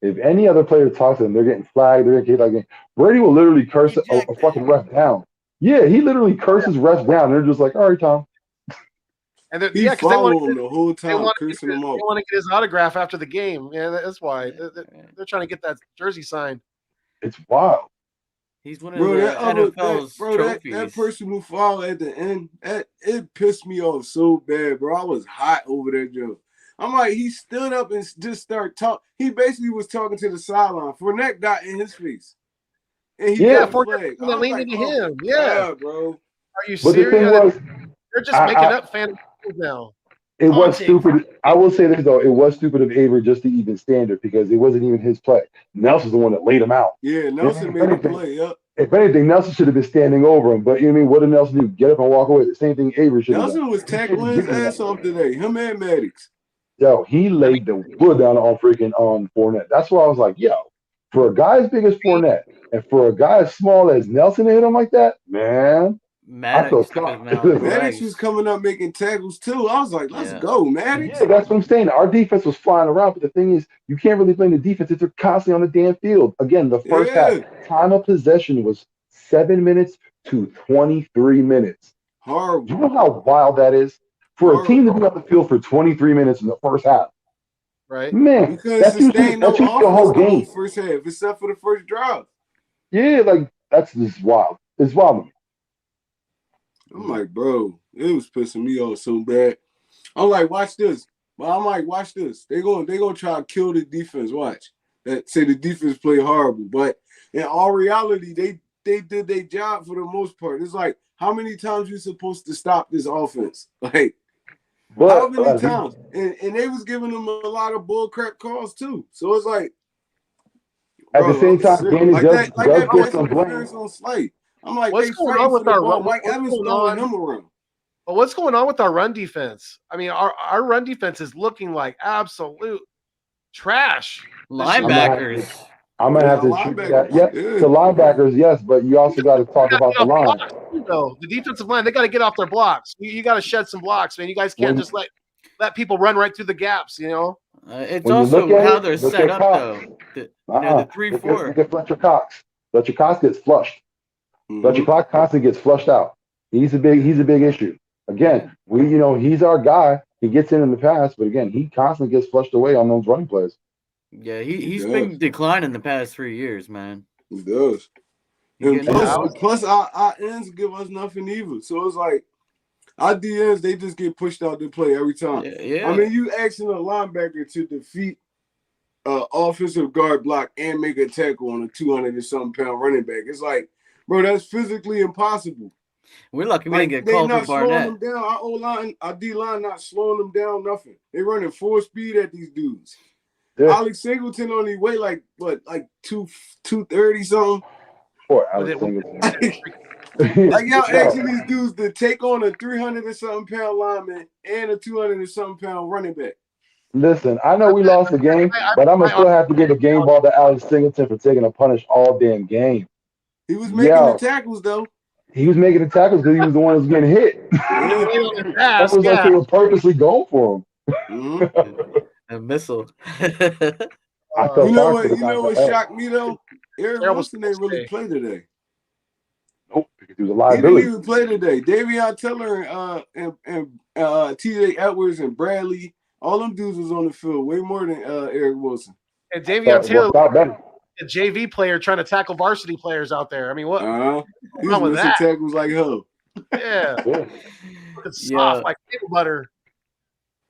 if any other player talks to them, they're getting flagged. They're getting kicked. Brady will literally curse a fucking ref down. Yeah, he literally curses refs down. They're just like, all right, Tom. And he followed him the whole time, cursing him out. They want to get his autograph after the game. Yeah, that's why they're trying to get that jersey signed. It's wild. He's one of the NFL's trophies. That person who fouled at the end, it pissed me off so bad, bro. I was hot over that joke. I'm like, he stood up and just started talking. He basically was talking to the sideline. Fournette got in his face. And he Fournette leaned into him. Yeah, bro. Are you serious? They're just making up fan now. It was stupid. I will say this though, it was stupid of Avery just to even stand it because it wasn't even his play. Nelson's the one that laid him out. Yeah, Nelson made the play. Yep. If anything, Nelson should have been standing over him. But you know what I mean? What did Nelson do? Get up and walk away. The same thing Avery should have done. Nelson was tackling his ass off today. Him and Maddox. Yo, he laid the wood down on freaking on Fournette. That's why I was like, yo, For a guy as big as Fournette and for a guy as small as Nelson to hit him like that, man, I feel sorry. Maddox was coming up making tackles too. I was like, let's go, Maddox. Yeah, that's what I'm saying. Our defense was flying around, but the thing is, you can't really blame the defense if they're constantly on the damn field. Again, the first half time of possession was 7 minutes to 23 minutes. Horrible. Do you know how wild that is? For a team to be on the field for 23 minutes in the first half. Right. Man, because sustained no offense the whole game. First half, except for the first drive. Yeah, like that's just wild. It's wild. I'm like, bro, it was pissing me off so bad. I'm like, watch this. But I'm like, watch this. They gonna try to kill the defense. Watch. That say the defense play horrible. But in all reality, they did their job for the most part. It's like, how many times you supposed to stop this offense? Like, how many times? And they was giving them a lot of bullcrap calls too. So it's like, at the same time, Danny does get some blame on Slate. I'm like, what's going on with our run? Mike Evans throwing him around. But what's going on with our run defense? I mean, our run defense is looking like absolute trash. Linebackers. I'm gonna have to treat that. Yeah, the linebackers, yes, but you also got to talk about the line. No, the defensive line, they got to get off their blocks. You got to shed some blocks, man. You guys can't just let people run right through the gaps. You know, it's also how they're set up though. The 3-4. Look at Fletcher Cox. Fletcher Cox gets flushed. Fletcher Cox constantly gets flushed out. He's a big issue. Again, he's our guy. He gets in the pass, but again, he constantly gets flushed away on those running plays. Yeah, he's been declining the past 3 years, man. He does. And plus our ends give us nothing either. So it's like our DNs, they just get pushed out to play every time. Yeah. I mean, you asking a linebacker to defeat offensive guard block and make a tackle on a 200 and something pound running back. It's like, bro, that's physically impossible. We're lucky we didn't get called for Barnett. Them down. Our O-line, our D-line not slowing them down, nothing. They running full speed at these dudes. Yeah. Alex Singleton only weigh like 230 something. Poor Alex Singleton. Like y'all asking these dudes to take on a 300 and something pound lineman and a 200 and something pound running back. Listen, I know we lost the game, but I'm gonna still have to give a game ball to Alex Singleton for taking a punish all damn game. He was making the tackles though. He was making the tackles because he was the one who was getting hit. That was like they were purposely going for him. A missile. You know what shocked me though? Eric Wilson didn't really play today. Nope, because he was a liability. He didn't even play today. Davion Taylor and T.J. Edwards and Bradley, all them dudes was on the field way more than Eric Wilson. And Davion Taylor, a JV player trying to tackle varsity players out there. I mean, what? He was missing tackles like hell. Yeah. It's soft like peanut butter.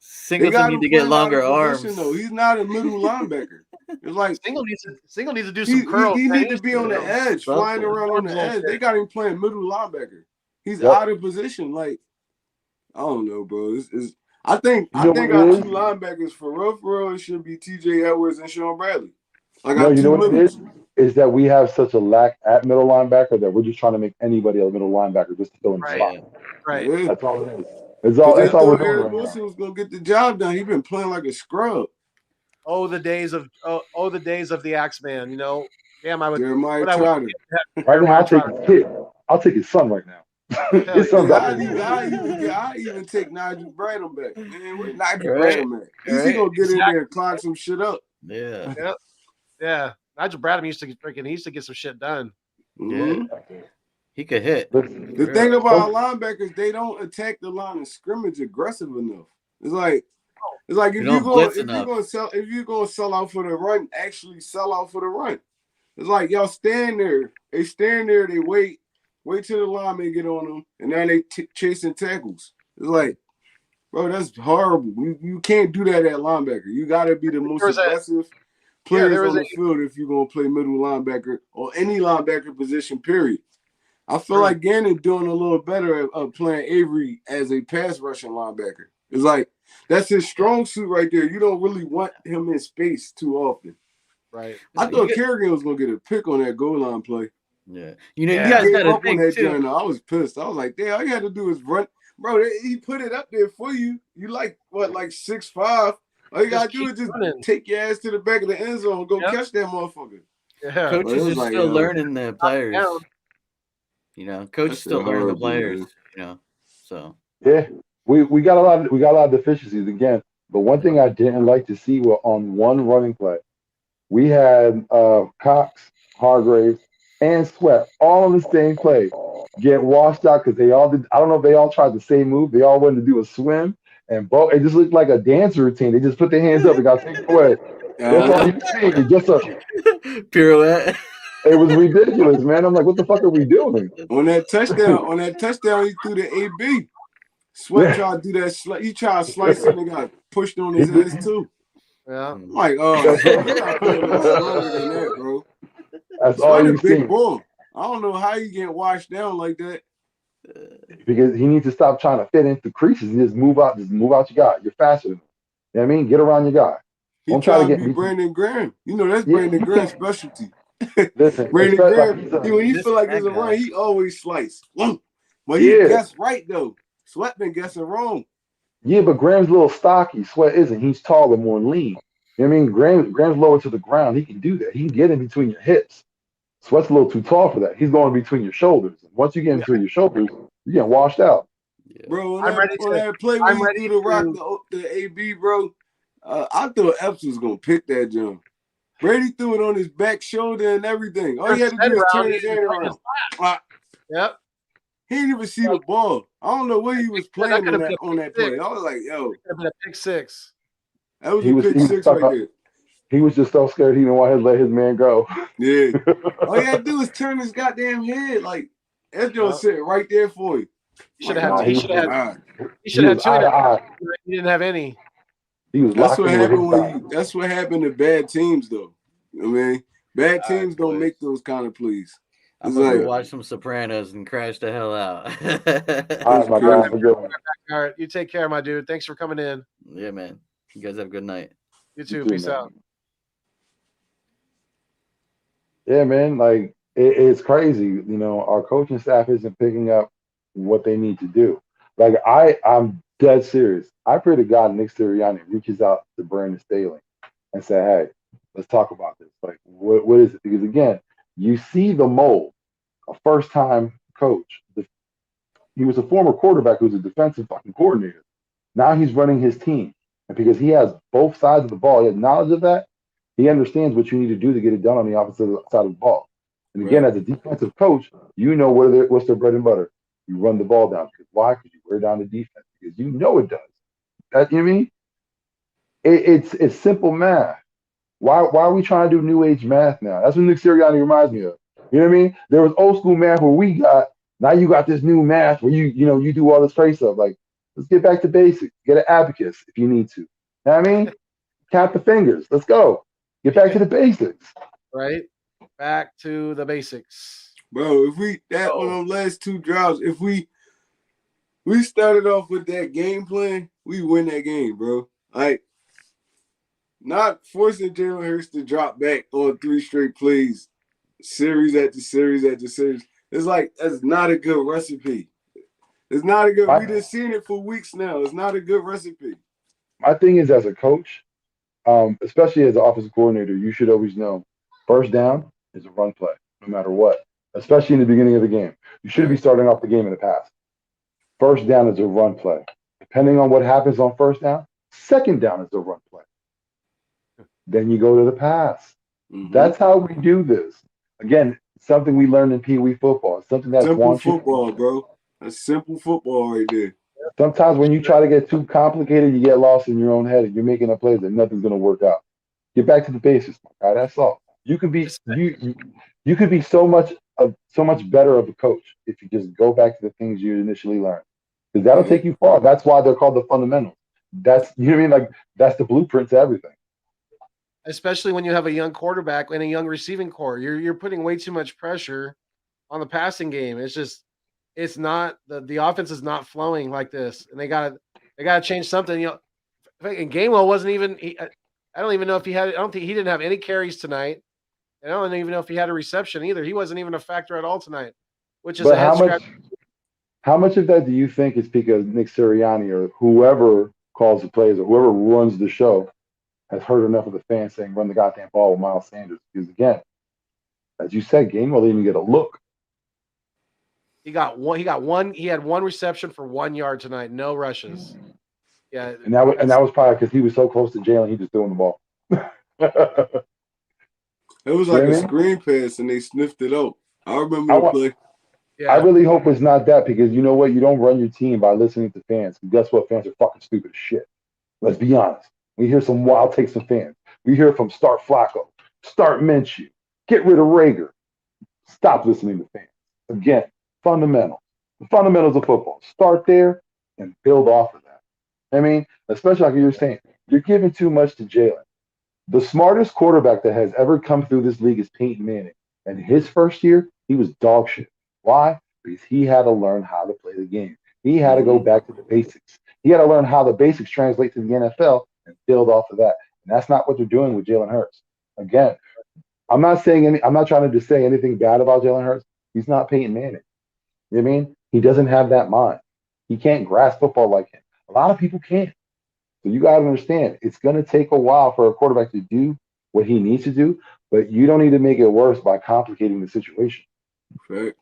Singleton need to get longer arms. Though. He's not a middle linebacker. It's like Single needs to do some curls. He needs to be on the edge, flying around on the edge. They got him playing middle linebacker. He's out of position. Like, I don't know, bro. I think our two linebackers for real should be T.J. Edwards and Sean Bradley. You know what it is that we have such a lack at middle linebacker that we're just trying to make anybody a middle linebacker just to fill in the spot. Right. Yeah. That's all it is. That's all we're doing. Eric Wilson was gonna get the job done. He's been playing like a scrub. Oh, the days of the Axeman. You know, damn, I would. Jeremiah Trotter. Right now, I'll take his son right now. His son's I even take Nigel Bradham back. Man, where's Nigel Bradham at? He's gonna get in there and climb some shit up. Yeah. Nigel Bradham used to get some shit done. Mm-hmm. Yeah. He could hit. The thing about our linebackers, they don't attack the line of scrimmage aggressive enough. It's like if you're gonna sell out for the run, actually sell out for the run. It's like y'all stand there. They stand there. They wait till the linemen get on them, and then they chasing tackles. It's like, bro, that's horrible. You can't do that at linebacker. You gotta be the most aggressive players on the field if you're gonna play middle linebacker or any linebacker position. Period. I feel like Gannon doing a little better at playing Avery as a pass rushing linebacker. It's like that's his strong suit right there. You don't really want him in space too often. Right. I thought Kerrigan was gonna get a pick on that goal line play. Yeah. You guys got to think too. I was pissed. I was like, damn, all you had to do is run. Bro, he put it up there for you. You like 6'5". All you gotta do is just take your ass to the back of the end zone and go catch that motherfucker. Yeah. Coaches are like, still learning the players. Down. You know, coaches still learning the players. Man. You know, so Yeah, we got a lot of deficiencies again. But one thing I didn't like to see was on one running play, we had Cox, Hargraves, and Sweat all on the same play get washed out because they all did. I don't know if they all tried the same move. They all wanted to do a swim, and both it just looked like a dance routine. They just put their hands up and got taken away. That's all you see. Just a pirouette. It was ridiculous, man. I'm like, what the fuck are we doing? On that touchdown, he threw the AB. Sweat tried to do that. He tried to slice it and got pushed on his ass too. Yeah. I'm like, oh, you're not playing no stronger than that, bro. That's Sweat all a you big see. bull. I don't know how you get washed down like that. Because he needs to stop trying to fit into creases and just move out your guy. You're faster than him. You know what I mean? Get around your guy. He Don't try to trying to get be Brandon Graham. You know that's Brandon Graham's specialty. Listen, Brandon Graham, like when he feel like there's a run, he always slice. Well, he guessed right though. Sweat been guessing wrong. Yeah, but Graham's a little stocky. Sweat isn't. He's taller, more lean. You know what I mean? Graham's lower to the ground. He can do that. He can get in between your hips. Sweat's a little too tall for that. He's going between your shoulders. Once you get in between your shoulders, you're getting washed out. Yeah. Bro, on that play when he threw the rock the AB, bro, I thought Epps was gonna pick that jump. Brady threw it on his back shoulder and everything. All he had to do was turn his hand around. Yep. He didn't even see the ball. I don't know what he was playing on that play. I was like, yo. Could have been a pick six. That was a pick six right there. He was just so scared he didn't want to let his man go. Yeah. All he had to do is turn his goddamn head. Like, that's gonna sit right there for you. He should have had two. He should have had two. He didn't have any. He was that's what happened to bad teams, though. I mean, bad teams don't make those kind of plays. I'm gonna watch some Sopranos and crash the hell out. All right, my guy. All right, you take care, my dude. Thanks for coming in. Yeah, man. You guys have a good night. You too. Peace out. Yeah, man. Like it's crazy. You know, our coaching staff isn't picking up what they need to do. Like I'm dead serious. I pray to God Nick Sirianni reaches out to Brandon Staley and say, hey, let's talk about this. Like, what is it? Because again, you see the mold, a first-time coach. He was a former quarterback who was a defensive fucking coordinator. Now he's running his team. And because he has both sides of the ball, he has knowledge of that, he understands what you need to do to get it done on the opposite side of the ball. And again, as a defensive coach, you know what's their bread and butter. You run the ball down. Why? Because you wear down the defense. Because you know it does. You know what I mean? It's simple math. Why are we trying to do new age math now? That's what Nick Sirianni reminds me of. You know what I mean? There was old school math where we got, now you got this new math where you do all this crazy stuff. Like, let's get back to basics. Get an abacus if you need to. You know what I mean? Count the fingers. Let's go. Get back to the basics. Right? Back to the basics. Bro, if we on those last two drives, if we started off with that game plan, we win that game, bro. Like, not forcing Jalen Hurts to drop back on 3 straight plays, series after series after series. It's like, that's not a good recipe. It's not a good, we've been seeing it for weeks now. It's not a good recipe. My thing is, as a coach, especially as an offensive coordinator, you should always know first down is a run play, no matter what, especially in the beginning of the game. You shouldn't be starting off the game in the pass. First down is a run play. Depending on what happens on first down, second down is a run play. Then you go to the pass. Mm-hmm. That's how we do this. Again, something we learned in Pee Wee football. It's something that's simple football, bro. That's simple football right there. Sometimes when you try to get too complicated, you get lost in your own head and you're making up plays that nothing's going to work out. Get back to the basics, my guy. That's all. You could be you could be so much better of a coach if you just go back to the things you initially learned, because that'll take you far. That's why they're called the fundamentals. That's, you know what I mean? Like, that's the blueprint to everything. Especially when you have a young quarterback and a young receiving core, you're putting way too much pressure on the passing game. It's not the offense is not flowing like this, and they gotta change something. You know, and Gainwell wasn't even. I don't even know if he had. I don't think he didn't have any carries tonight. And I don't even know if he had a reception either. He wasn't even a factor at all tonight, which is but how much of that do you think is because Nick Sirianni or whoever calls the plays or whoever runs the show has heard enough of the fans saying run the goddamn ball with Miles Sanders? Because again, As you said, Gainwell didn't even get a look. He got one. He had one reception for 1 yard tonight. No rushes. Yeah, and that was probably because he was so close to Jalen, he just threw him the ball. It was like a screen pass, and they sniffed it out. I remember the play. Yeah. I really hope it's not that, because you know what? You don't run your team by listening to fans. And guess what? Fans are fucking stupid as shit. Let's be honest. We hear some wild takes from fans. We hear from start Flacco, start Minshew, get rid of Rager. Stop listening to fans. Again, fundamentals. The fundamentals of football. Start there and build off of that. I mean, especially like you're saying, you're giving too much to Jalen. The smartest quarterback that has ever come through this league is Peyton Manning. And his first year, he was dog shit. Why? Because he had to learn how to play the game. He had to go back to the basics. He had to learn how the basics translate to the NFL and build off of that. And that's not what they're doing with Jalen Hurts. Again, I'm not trying to say anything bad about Jalen Hurts. He's not Peyton Manning. You know what I mean? He doesn't have that mind. He can't grasp football like him. A lot of people can't. So you got to understand, it's going to take a while for a quarterback to do what he needs to do, but you don't need to make it worse by complicating the situation. Facts.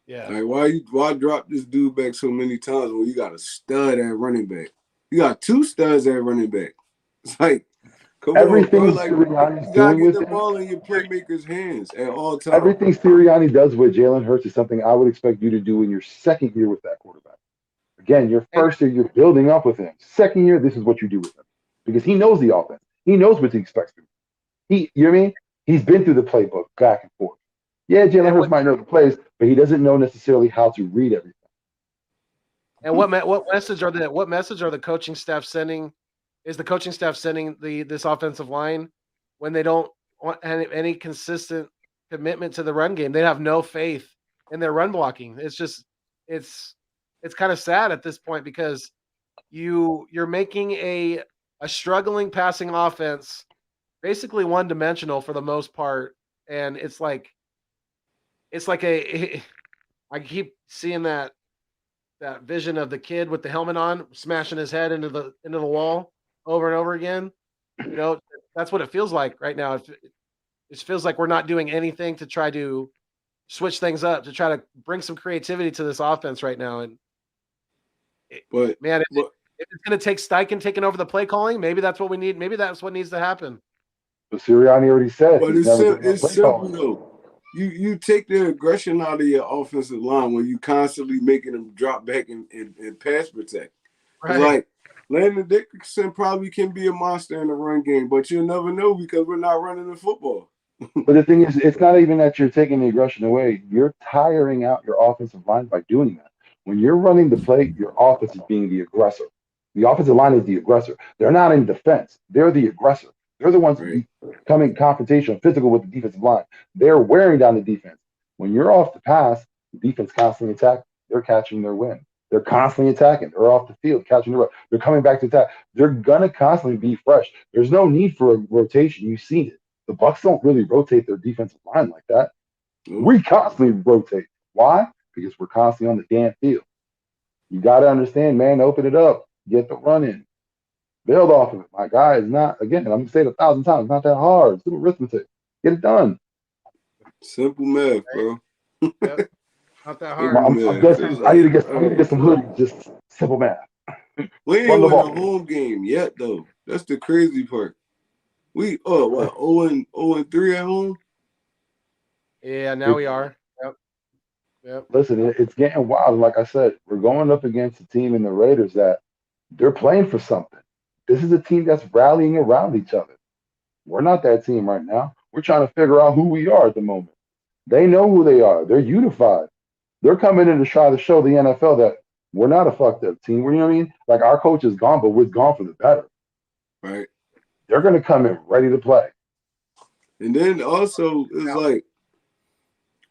Yeah. Like, why drop this dude back so many times when you got a stud at running back? You got two studs at running back. It's like, come everything on, bro. Like, you got to get the ball in your playmaker's hands at all times. Everything Sirianni does with Jalen Hurts is something I would expect you to do in your second year with that quarterback. Again, your first year, you're building up with him. Second year, this is what you do with him. Because he knows the offense. He knows what he expects to do. You know what I mean? He's been through the playbook back and forth. Yeah, Jalen Hurts might know the plays, but he doesn't know necessarily how to read everything. And what message are the coaching staff sending? Is the coaching staff sending this offensive line when they don't want any consistent commitment to the run game? They have no faith in their run blocking. It's kind of sad at this point, because you're making a struggling passing offense basically one-dimensional for the most part, and it's like I keep seeing that vision of the kid with the helmet on smashing his head into the wall over and over again. You know, that's what it feels like right now. It feels like we're not doing anything to try to switch things up, to try to bring some creativity to this offense right now. And if it's going to take Steichen taking over the play calling, maybe that's what we need. Maybe that's what needs to happen. But Sirianni already said. But it's simple though. You take the aggression out of your offensive line when you constantly making them drop back and pass protect. Right. Like Landon Dickerson probably can be a monster in the run game, but you'll never know because we're not running the football. But the thing is, it's not even that you're taking the aggression away. You're tiring out your offensive line by doing that. When you're running the play, your offense is being the aggressor. The offensive line is the aggressor. They're not in defense. They're the aggressor. They're the ones becoming confrontational, physical with the defensive line. They're wearing down the defense. When you're off the pass, the defense constantly attacks. They're catching their win. They're constantly attacking. They're off the field, catching the run. They're coming back to attack. They're going to constantly be fresh. There's no need for a rotation. You've seen it. The Bucs don't really rotate their defensive line like that. We constantly rotate. Why? Because we're constantly on the damn field. You got to understand, man, open it up. Get the run in. Build off of it. My guy is not, again, I'm going to say it 1,000 times, not that hard. It's little arithmetic. Get it done. Simple math, bro. Yep. Not that hard. I'm guessing I need to get some hoodies. Just simple math. We ain't win a home game yet, though. That's the crazy part. We 0-3 at home? Yeah, now we are. Yep. Listen, it's getting wild. Like I said, we're going up against a team in the Raiders that they're playing for something. This is a team that's rallying around each other. We're not that team right now. We're trying to figure out who we are at the moment. They know who they are. They're unified. They're coming in to try to show the NFL that we're not a fucked up team. You know what I mean? Like, our coach is gone, but we're gone for the better. Right. They're going to come in ready to play. And then also, it's like,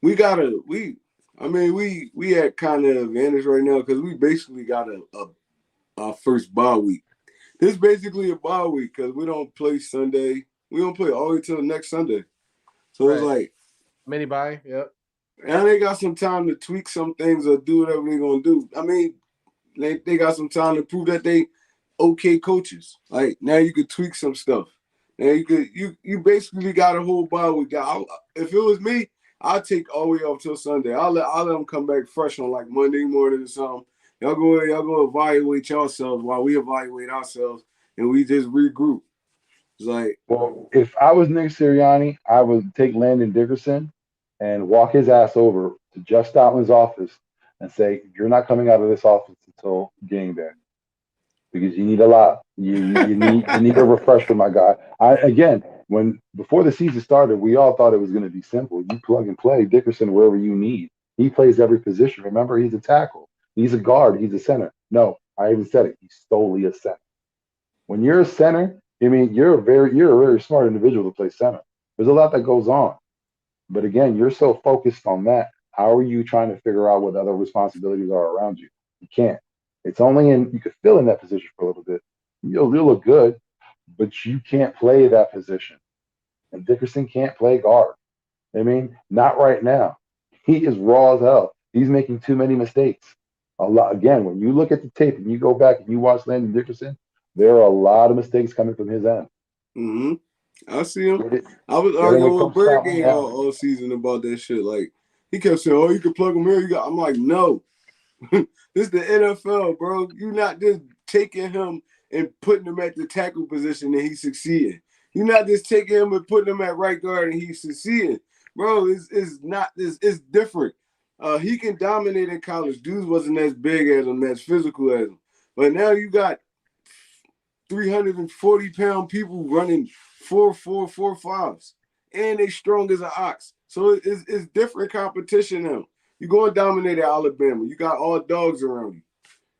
we had kind of advantage right now because we basically got our first bye week. This is basically a bye week because we don't play Sunday. We don't play all the way till next Sunday. So It's like mini bye, yep. And they got some time to tweak some things or do whatever they're gonna do. I mean, they got some time to prove that they okay coaches. Like, now you could tweak some stuff. And you basically got a whole bye with guy. If it was me, I'd take all the way off till Sunday. I'll let them come back fresh on like Monday morning or something. Y'all go evaluate yourselves while we evaluate ourselves, and we just regroup. It's like, well, if I was Nick Sirianni, I would take Landon Dickerson and walk his ass over to Jeff Stoutland's office and say, "You're not coming out of this office until game day because you need a lot. You need a refresher, my guy." Before the season started, we all thought it was going to be simple. You plug and play Dickerson wherever you need. He plays every position. Remember, he's a tackle. He's a guard. He's a center. No, I even said it. He's solely a center. When you're a center, I mean, you're a very smart individual to play center. There's a lot that goes on, but again, you're so focused on that. How are you trying to figure out what other responsibilities are around you? You can't. It's only you could fill in that position for a little bit. You'll look good, but you can't play that position. And Dickerson can't play guard. I mean, not right now. He is raw as hell. He's making too many mistakes. A lot. Again, when you look at the tape and you go back and you watch Landon Dickerson, there are a lot of mistakes coming from his end. Mm-hmm. I see him. I was arguing with Bird Game all season about that shit. Like, he kept saying, "Oh, you can plug him here." I'm like, no. This is the NFL, bro. You're not just taking him and putting him at the tackle position and he's succeeding. You're not just taking him and putting him at right guard and he's succeeding. Bro, it's not this. It's different. He can dominate in college. Dudes wasn't as big as him, as physical as him. But now you got 340-pound people running 4.5s, and they strong as an ox. So it's different competition now. You're going to dominate at Alabama. You got all dogs around you.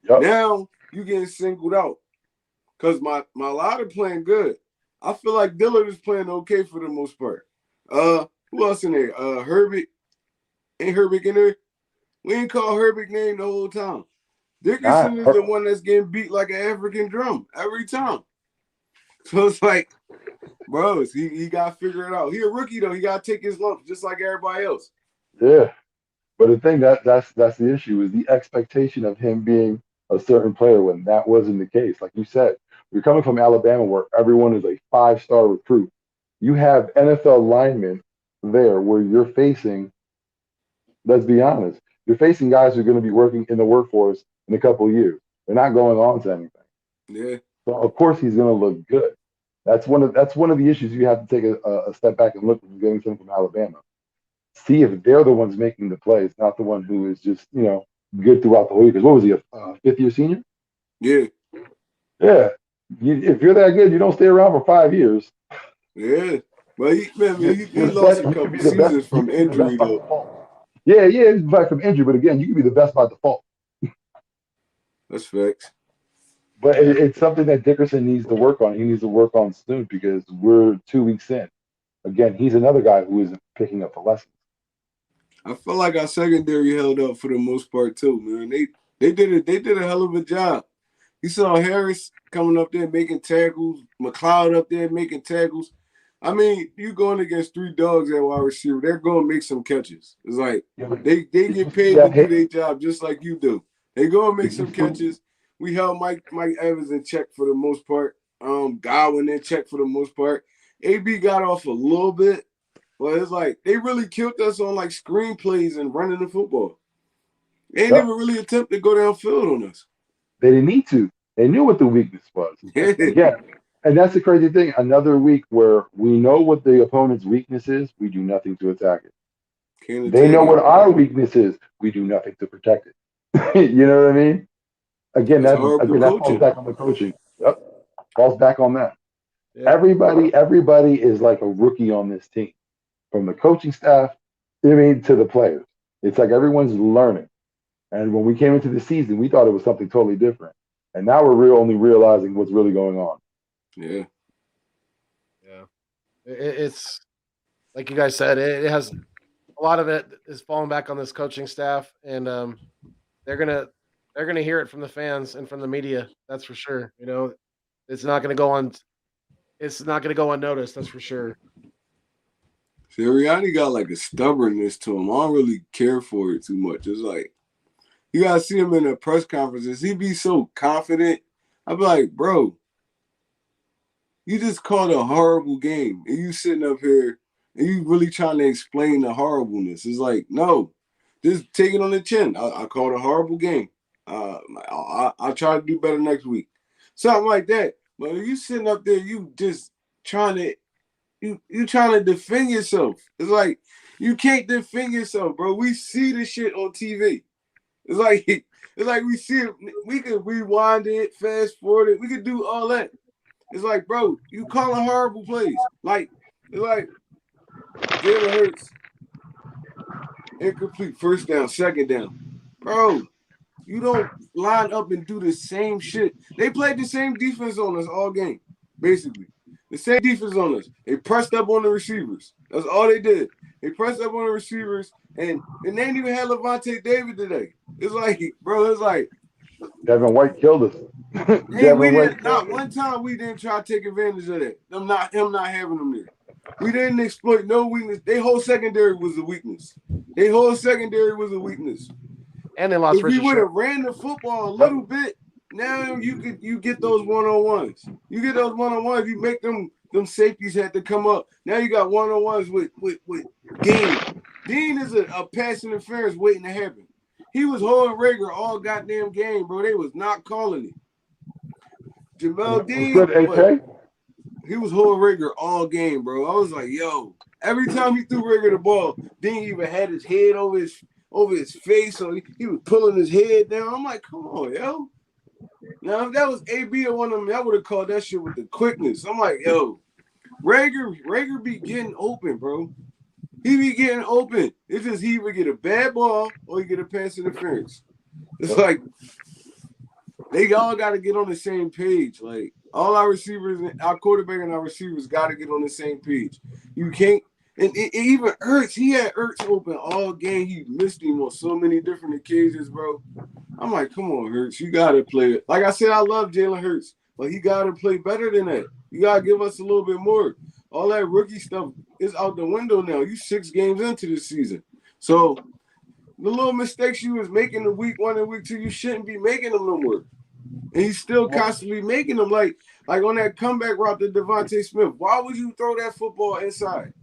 Yep. Now you getting singled out because my lot are playing good. I feel like Dillard is playing okay for the most part. Who else in there? Herbig. Ain't Herbig in there? We ain't called Herbig name the whole time. Dickerson is the one that's getting beat like an African drum every time. So it's like, bro, he got to figure it out. He a rookie, though. He got to take his lumps just like everybody else. Yeah. But the thing that's the issue is the expectation of him being a certain player when that wasn't the case. Like you said, you're coming from Alabama where everyone is a 5-star recruit. You have NFL linemen there where you're facing, let's be honest, you're facing guys who are going to be working in the workforce in a couple of years. They're not going on to anything. Yeah. So of course he's going to look good. That's one of the issues you have to take a step back and look at getting someone from Alabama. See if they're the ones making the plays, not the one who is just, good throughout the whole year. Because what was he, a fifth-year senior? Yeah. Yeah. If you're that good, you don't stay around for 5 years. Yeah. But he lost a couple seasons from injury, though. Yeah, he's back from injury. But again, you can be the best by default. That's facts. But it's something that Dickerson needs to work on. He needs to work on soon because we're 2 weeks in. Again, he's another guy who isn't picking up the lessons. I feel like our secondary held up for the most part too, man. They did a hell of a job. You saw Harris coming up there making tackles, McLeod up there making tackles. I mean, you going against 3 dogs at wide receiver, they're going to make some catches. It's like they get paid to do their job just like you do. They go and make some catches. We held Mike Evans in check for the most part. Godwin in check for the most part. AB got off a little bit, but it's like they really killed us on like screenplays and running the football. They didn't even really attempt to go downfield on us. They didn't need to. They knew what the weakness was. Yeah. And that's the crazy thing. Another week where we know what the opponent's weakness is, we do nothing to attack it. They know what our weakness is, we do nothing to protect it. You know what I mean? Again, that falls back on the coaching. Yep. Falls back on that. Yeah. Everybody is like a rookie on this team. From the coaching staff, to the players. It's like everyone's learning. And when we came into the season, we thought it was something totally different. And now we're only realizing what's really going on. Yeah. Yeah. It's like you guys said, it has a lot of it is falling back on this coaching staff, and they're gonna hear it from the fans and from the media. That's for sure. It's not gonna go on. It's not gonna go unnoticed. That's for sure. Sirianni got like a stubbornness to him. I don't really care for it too much. It's like you gotta see him in the press conferences. He be so confident. I be like, bro, You just called a horrible game, and you sitting up here and you really trying to explain the horribleness. It's like, no, just take it on the chin. I called a horrible game. I'll try to do better next week. Something like that. But if you sitting up there, you just trying to you trying to defend yourself. It's like you can't defend yourself, bro. We see the shit on TV. It's like we see it. We could rewind it, fast forward it. We could do all that. It's like, bro, you calling horrible plays. Like, it's like Jalen Hurts, incomplete first down, second down. Bro, you don't line up and do the same shit. They played the same defense on us all game, basically. The same defense on us. They pressed up on the receivers. That's all they did. They pressed up on the receivers, and they didn't even have Levante David today. It's like, bro, it's like Devin White killed us. Hey, we didn't. Not one time we didn't try to take advantage of that. Him not having them there. We didn't exploit no weakness. Their whole secondary was a weakness. And they lost. If we would have ran the football a little bit, now you get those one-on-ones. You get those one-on-ones. You make them safeties had to come up. Now you got one-on-ones with Dean. Dean is a pass interference waiting to happen. He was holding Rager all goddamn game, bro. They was not calling it. Jamel Dean, he was holding Rager all game, bro. I was like, yo. Every time he threw Rager the ball, Dean even had his head over his face, so he was pulling his head down. I'm like, come on, yo. Now, if that was AB or one of them, I would have called that shit with the quickness. I'm like, yo, Rager be getting open, bro. He be getting open. It's just he either get a bad ball or he get a pass interference. It's like they all got to get on the same page. Like all our receivers, our quarterback and our receivers got to get on the same page. You can't. And it even Ertz. He had Ertz open all game. He missed him on so many different occasions, bro. I'm like, come on, Hurts. You got to play it. Like I said, I love Jalen Hurts, but he got to play better than that. You got to give us a little bit more. All that rookie stuff is out the window now. You 6 games into the season. So the little mistakes you was making in week 1 and week 2, you shouldn't be making them no more. And he's still constantly making them. Like on that comeback route to Devontae Smith. Why would you throw that football inside?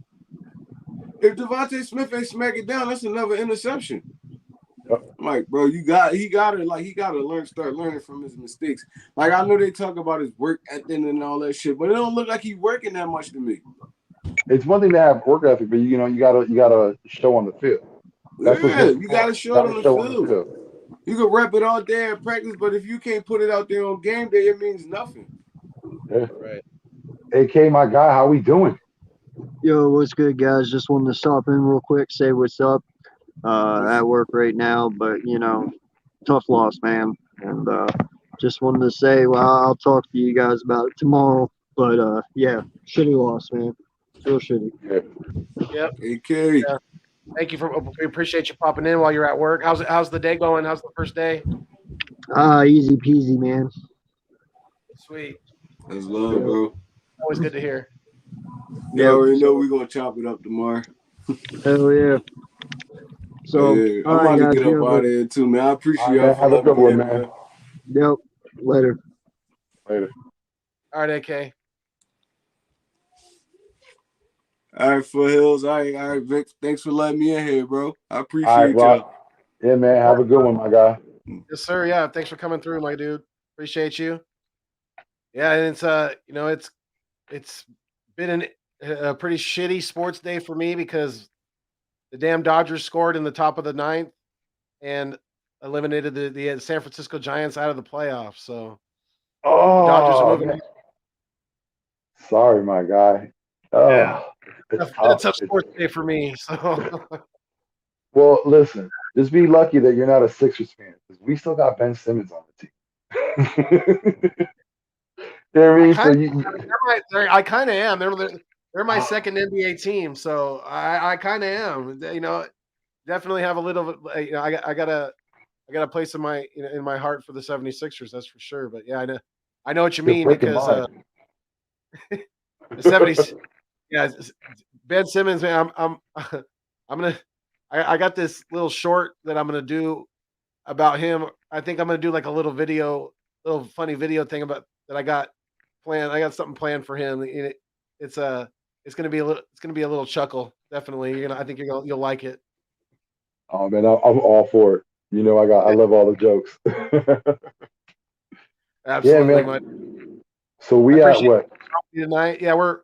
If Devontae Smith ain't smack it down, that's another interception. I'm like, bro, he gotta start learning from his mistakes. Like I know they talk about his work ethic and all that shit, but it don't look like he's working that much to me. It's one thing to have work ethic, but you gotta show on the field. You gotta show it on the field. You can rep it all day in practice, but if you can't put it out there on game day, it means nothing. Yeah. Right. AK, my guy, how we doing? Yo, what's good, guys? Just wanted to stop in real quick, say what's up. At work right now, but tough loss, man. And just wanted to say, well, I'll talk to you guys about it tomorrow. But yeah, shitty loss, man. Real shitty. Yep. AK. Yeah. Thank you we appreciate you popping in while you're at work. How's the day going? How's the first day? Easy peasy, man. Sweet. That's love, bro. Always good to hear. You already know we're gonna chop it up tomorrow. Hell yeah. So I'm about to get up out of here too, man. I appreciate y'all. Have a good one, man. Yep. Later. All right, AK. All right, Foothills. All right, Vic. Thanks for letting me in here, bro. I appreciate y'all. Yeah, man. Have a good one, my guy. Yes, sir. Yeah, thanks for coming through, my dude. Appreciate you. Yeah, and it's been a pretty shitty sports day for me because the damn Dodgers scored in the top of the 9th and eliminated the San Francisco Giants out of the playoffs. So the Dodgers are moving. Man. Sorry, my guy. Yeah. It's a tough sports day for me. So well, listen, just be lucky that you're not a Sixers fan because we still got Ben Simmons on the team. I kind of am. They're my second NBA team, so I kind of am. Definitely have a little. I got a place in my heart for the 76ers. That's for sure. But yeah, I know what you mean because the 70s. Yeah, Ben Simmons, man. I got this little short that I'm gonna do about him. I think I'm gonna do like a little funny video thing about that I got planned. I got something planned for him. It's gonna be a little chuckle. Definitely. I think you'll like it. Oh man, I'm all for it. I love all the jokes. Yeah, Absolutely, Mike. man. So I we at appreciate what? you tonight. Yeah, we're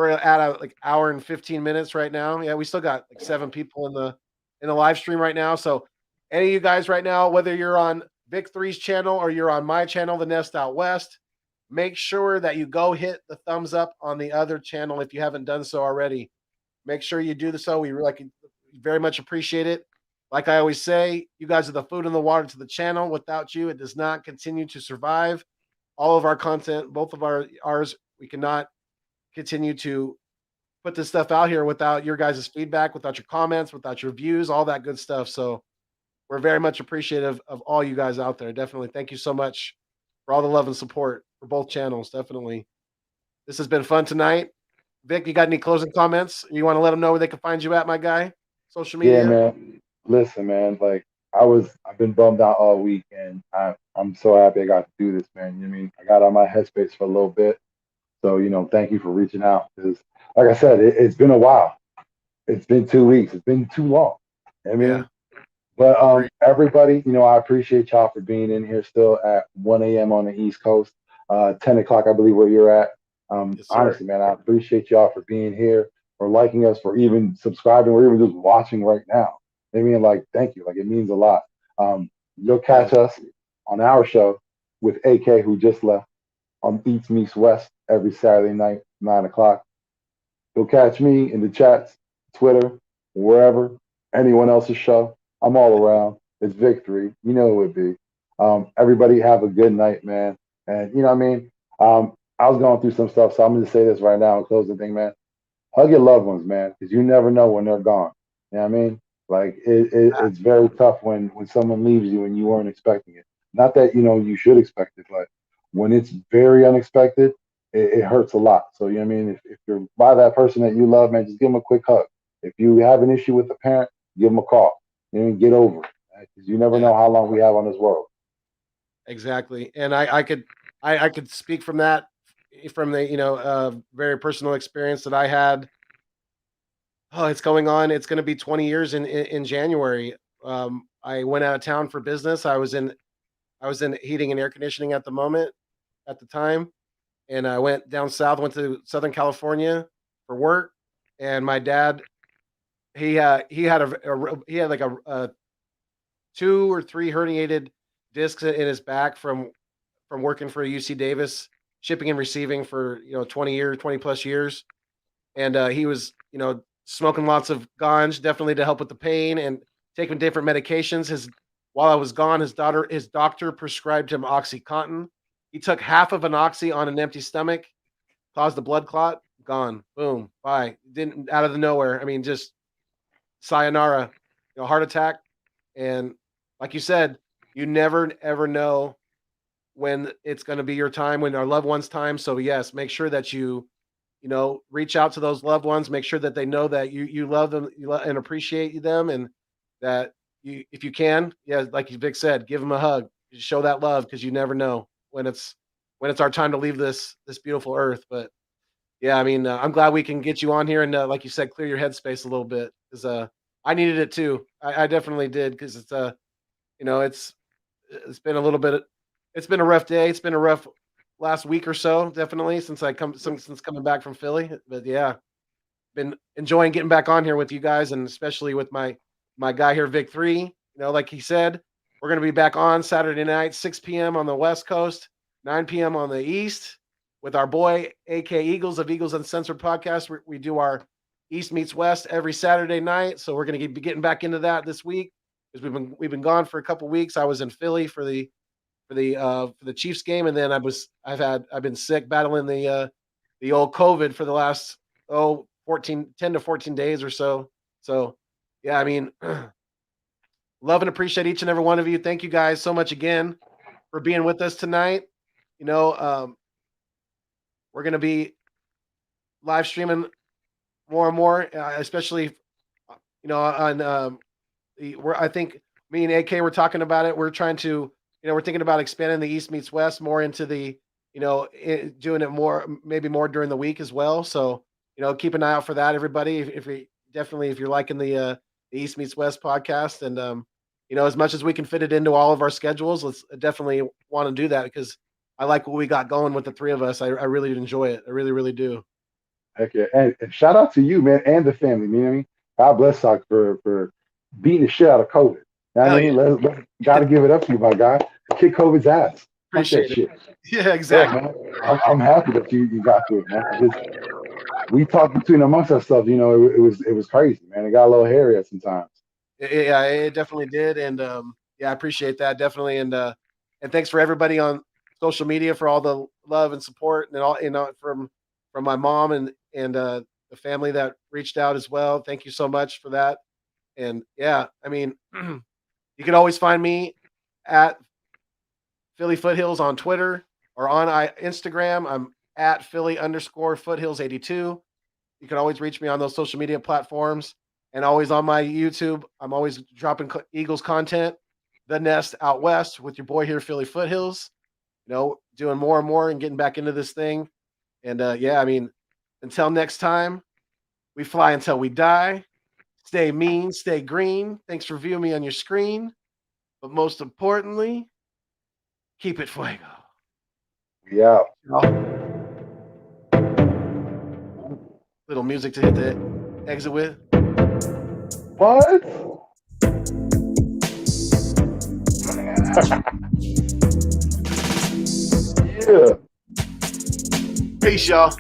at a like hour and 15 minutes right now. Yeah, we still got like 7 people in the live stream right now. So any of you guys right now, whether you're on Vick3's channel or you're on my channel, The Nest Out West, make sure that you go hit the thumbs up on the other channel if you haven't done so already. Make sure you do so. We very much appreciate it. Like I always say, you guys are the food and the water to the channel. Without you, it does not continue to survive. All of our content, both of ours, we cannot continue to put this stuff out here without your guys' feedback, without your comments, without your views, all that good stuff. So we're very much appreciative of all you guys out there. Definitely. Thank you so much for all the love and support for both channels. Definitely. This has been fun tonight. Vic, you got any closing comments? You want to let them know where they can find you at, my guy? Social Yeah, media? man. Listen, man. Like I've been bummed out all week, and I'm so happy I got to do this, man. You know what I mean? I got out of my headspace for a little bit, so thank you for reaching out. Because, like I said, it's been a while. It's been 2 weeks. It's been too long. I Yeah. mean, but Agreed. everybody, I appreciate y'all for being in here still at 1 a.m. on the East Coast, 10 o'clock, I believe, where you're at. Yes, sir. Honestly, man, I appreciate y'all for being here, for liking us, for even subscribing, or even just watching right now. I mean, like, thank you. Like, it means a lot. You'll catch us on our show with AK, who just left, on Eats Meets West every Saturday night, 9 o'clock. You'll catch me in the chats, Twitter, wherever, anyone else's show. I'm all around. It's Vick3. You know who it be. Everybody have a good night, man. And you know what I mean? I was going through some stuff, so I'm going to say this right now and close the thing, man. Hug your loved ones, man, because you never know when they're gone. You know what I mean? Like it's very tough when someone leaves you and you weren't expecting it. Not that you should expect it, but when it's very unexpected, it hurts a lot. So you know what I mean? If you're by that person that you love, man, just give them a quick hug. If you have an issue with a parent, give them a call. Get over it, because you never know how long we have on this world. Exactly, and I could speak from that, from the very personal experience that I had. Oh, it's going on. It's going to be 20 years in January. I went out of town for business. I was in heating and air conditioning at the time, and I went down south. Went to Southern California for work, and my dad he had like a 2 or 3 herniated discs in his back from working for UC Davis, shipping and receiving for 20 plus years, and he was smoking lots of ganj, definitely to help with the pain, and taking different medications. While I was gone, his doctor prescribed him OxyContin. He took half of an oxy on an empty stomach, caused a blood clot, gone, boom, bye. Didn't out of the nowhere. I mean, just sayonara, heart attack, and like you said, you never ever know when it's going to be your time, when our loved ones' time. So yes, make sure that you reach out to those loved ones, make sure that they know that you love them, and appreciate them, and that if you can, yeah, like Vic said, give them a hug, show that love, because you never know when it's our time to leave this beautiful earth. But yeah, I mean, I'm glad we can get you on here and like you said, clear your headspace a little bit, because I needed it too. I definitely did, because it's it's been a little bit. It's been a rough day. It's been a rough last week or so, definitely, since coming back from Philly. But yeah, been enjoying getting back on here with you guys, and especially with my guy here, Vick3. Like he said, we're gonna be back on Saturday night, 6 p.m. on the West Coast, 9 p.m. on the East, with our boy AK Eagles of Eagles Uncensored podcast. We do our East meets West every Saturday night, so we're gonna be getting back into that this week, because we've been gone for a couple weeks. I was in Philly for the Chiefs game, and then I've been sick, battling the old COVID for the last 10 to 14 days or so. So yeah, I mean, love and appreciate each and every one of you. Thank you guys so much again for being with us tonight. We're gonna be live streaming more and more, especially on I think me and AK were talking about it. We're trying to we're thinking about expanding the East meets West more into the doing it maybe more during the week as well. So, keep an eye out for that, everybody. If you're liking the East Meets West podcast, and as much as we can fit it into all of our schedules, let's definitely want to do that because I like what we got going with the three of us. I really enjoy it. I really, really do. Heck yeah. And shout out to you, man, and the family. You know what I mean? God bless Sock for beating the shit out of COVID. You know what I mean? Let's gotta give it up to you, my guy. Kick COVID's ass. Appreciate that it. shit. Yeah, exactly. Yeah, I'm happy that you got through it, man. We talked between amongst ourselves, it was crazy, man. It got a little hairy at sometimes. Yeah, it definitely did. And I appreciate that definitely. And thanks for everybody on social media for all the love and support and all, from my mom and the family that reached out as well. Thank you so much for that. And yeah, I mean, you can always find me at Philly Foothills on Twitter or on Instagram. I'm at Philly_Foothills82. You can always reach me on those social media platforms, and always on my YouTube. I'm always dropping Eagles content, The Nest Out West with your boy here, Philly Foothills, doing more and more and getting back into this thing. And I mean, until next time, we fly until we die. Stay mean, stay green. Thanks for viewing me on your screen. But most importantly, keep it fuego. Yeah. Little music to hit the exit with. What? Yeah. Peace, y'all.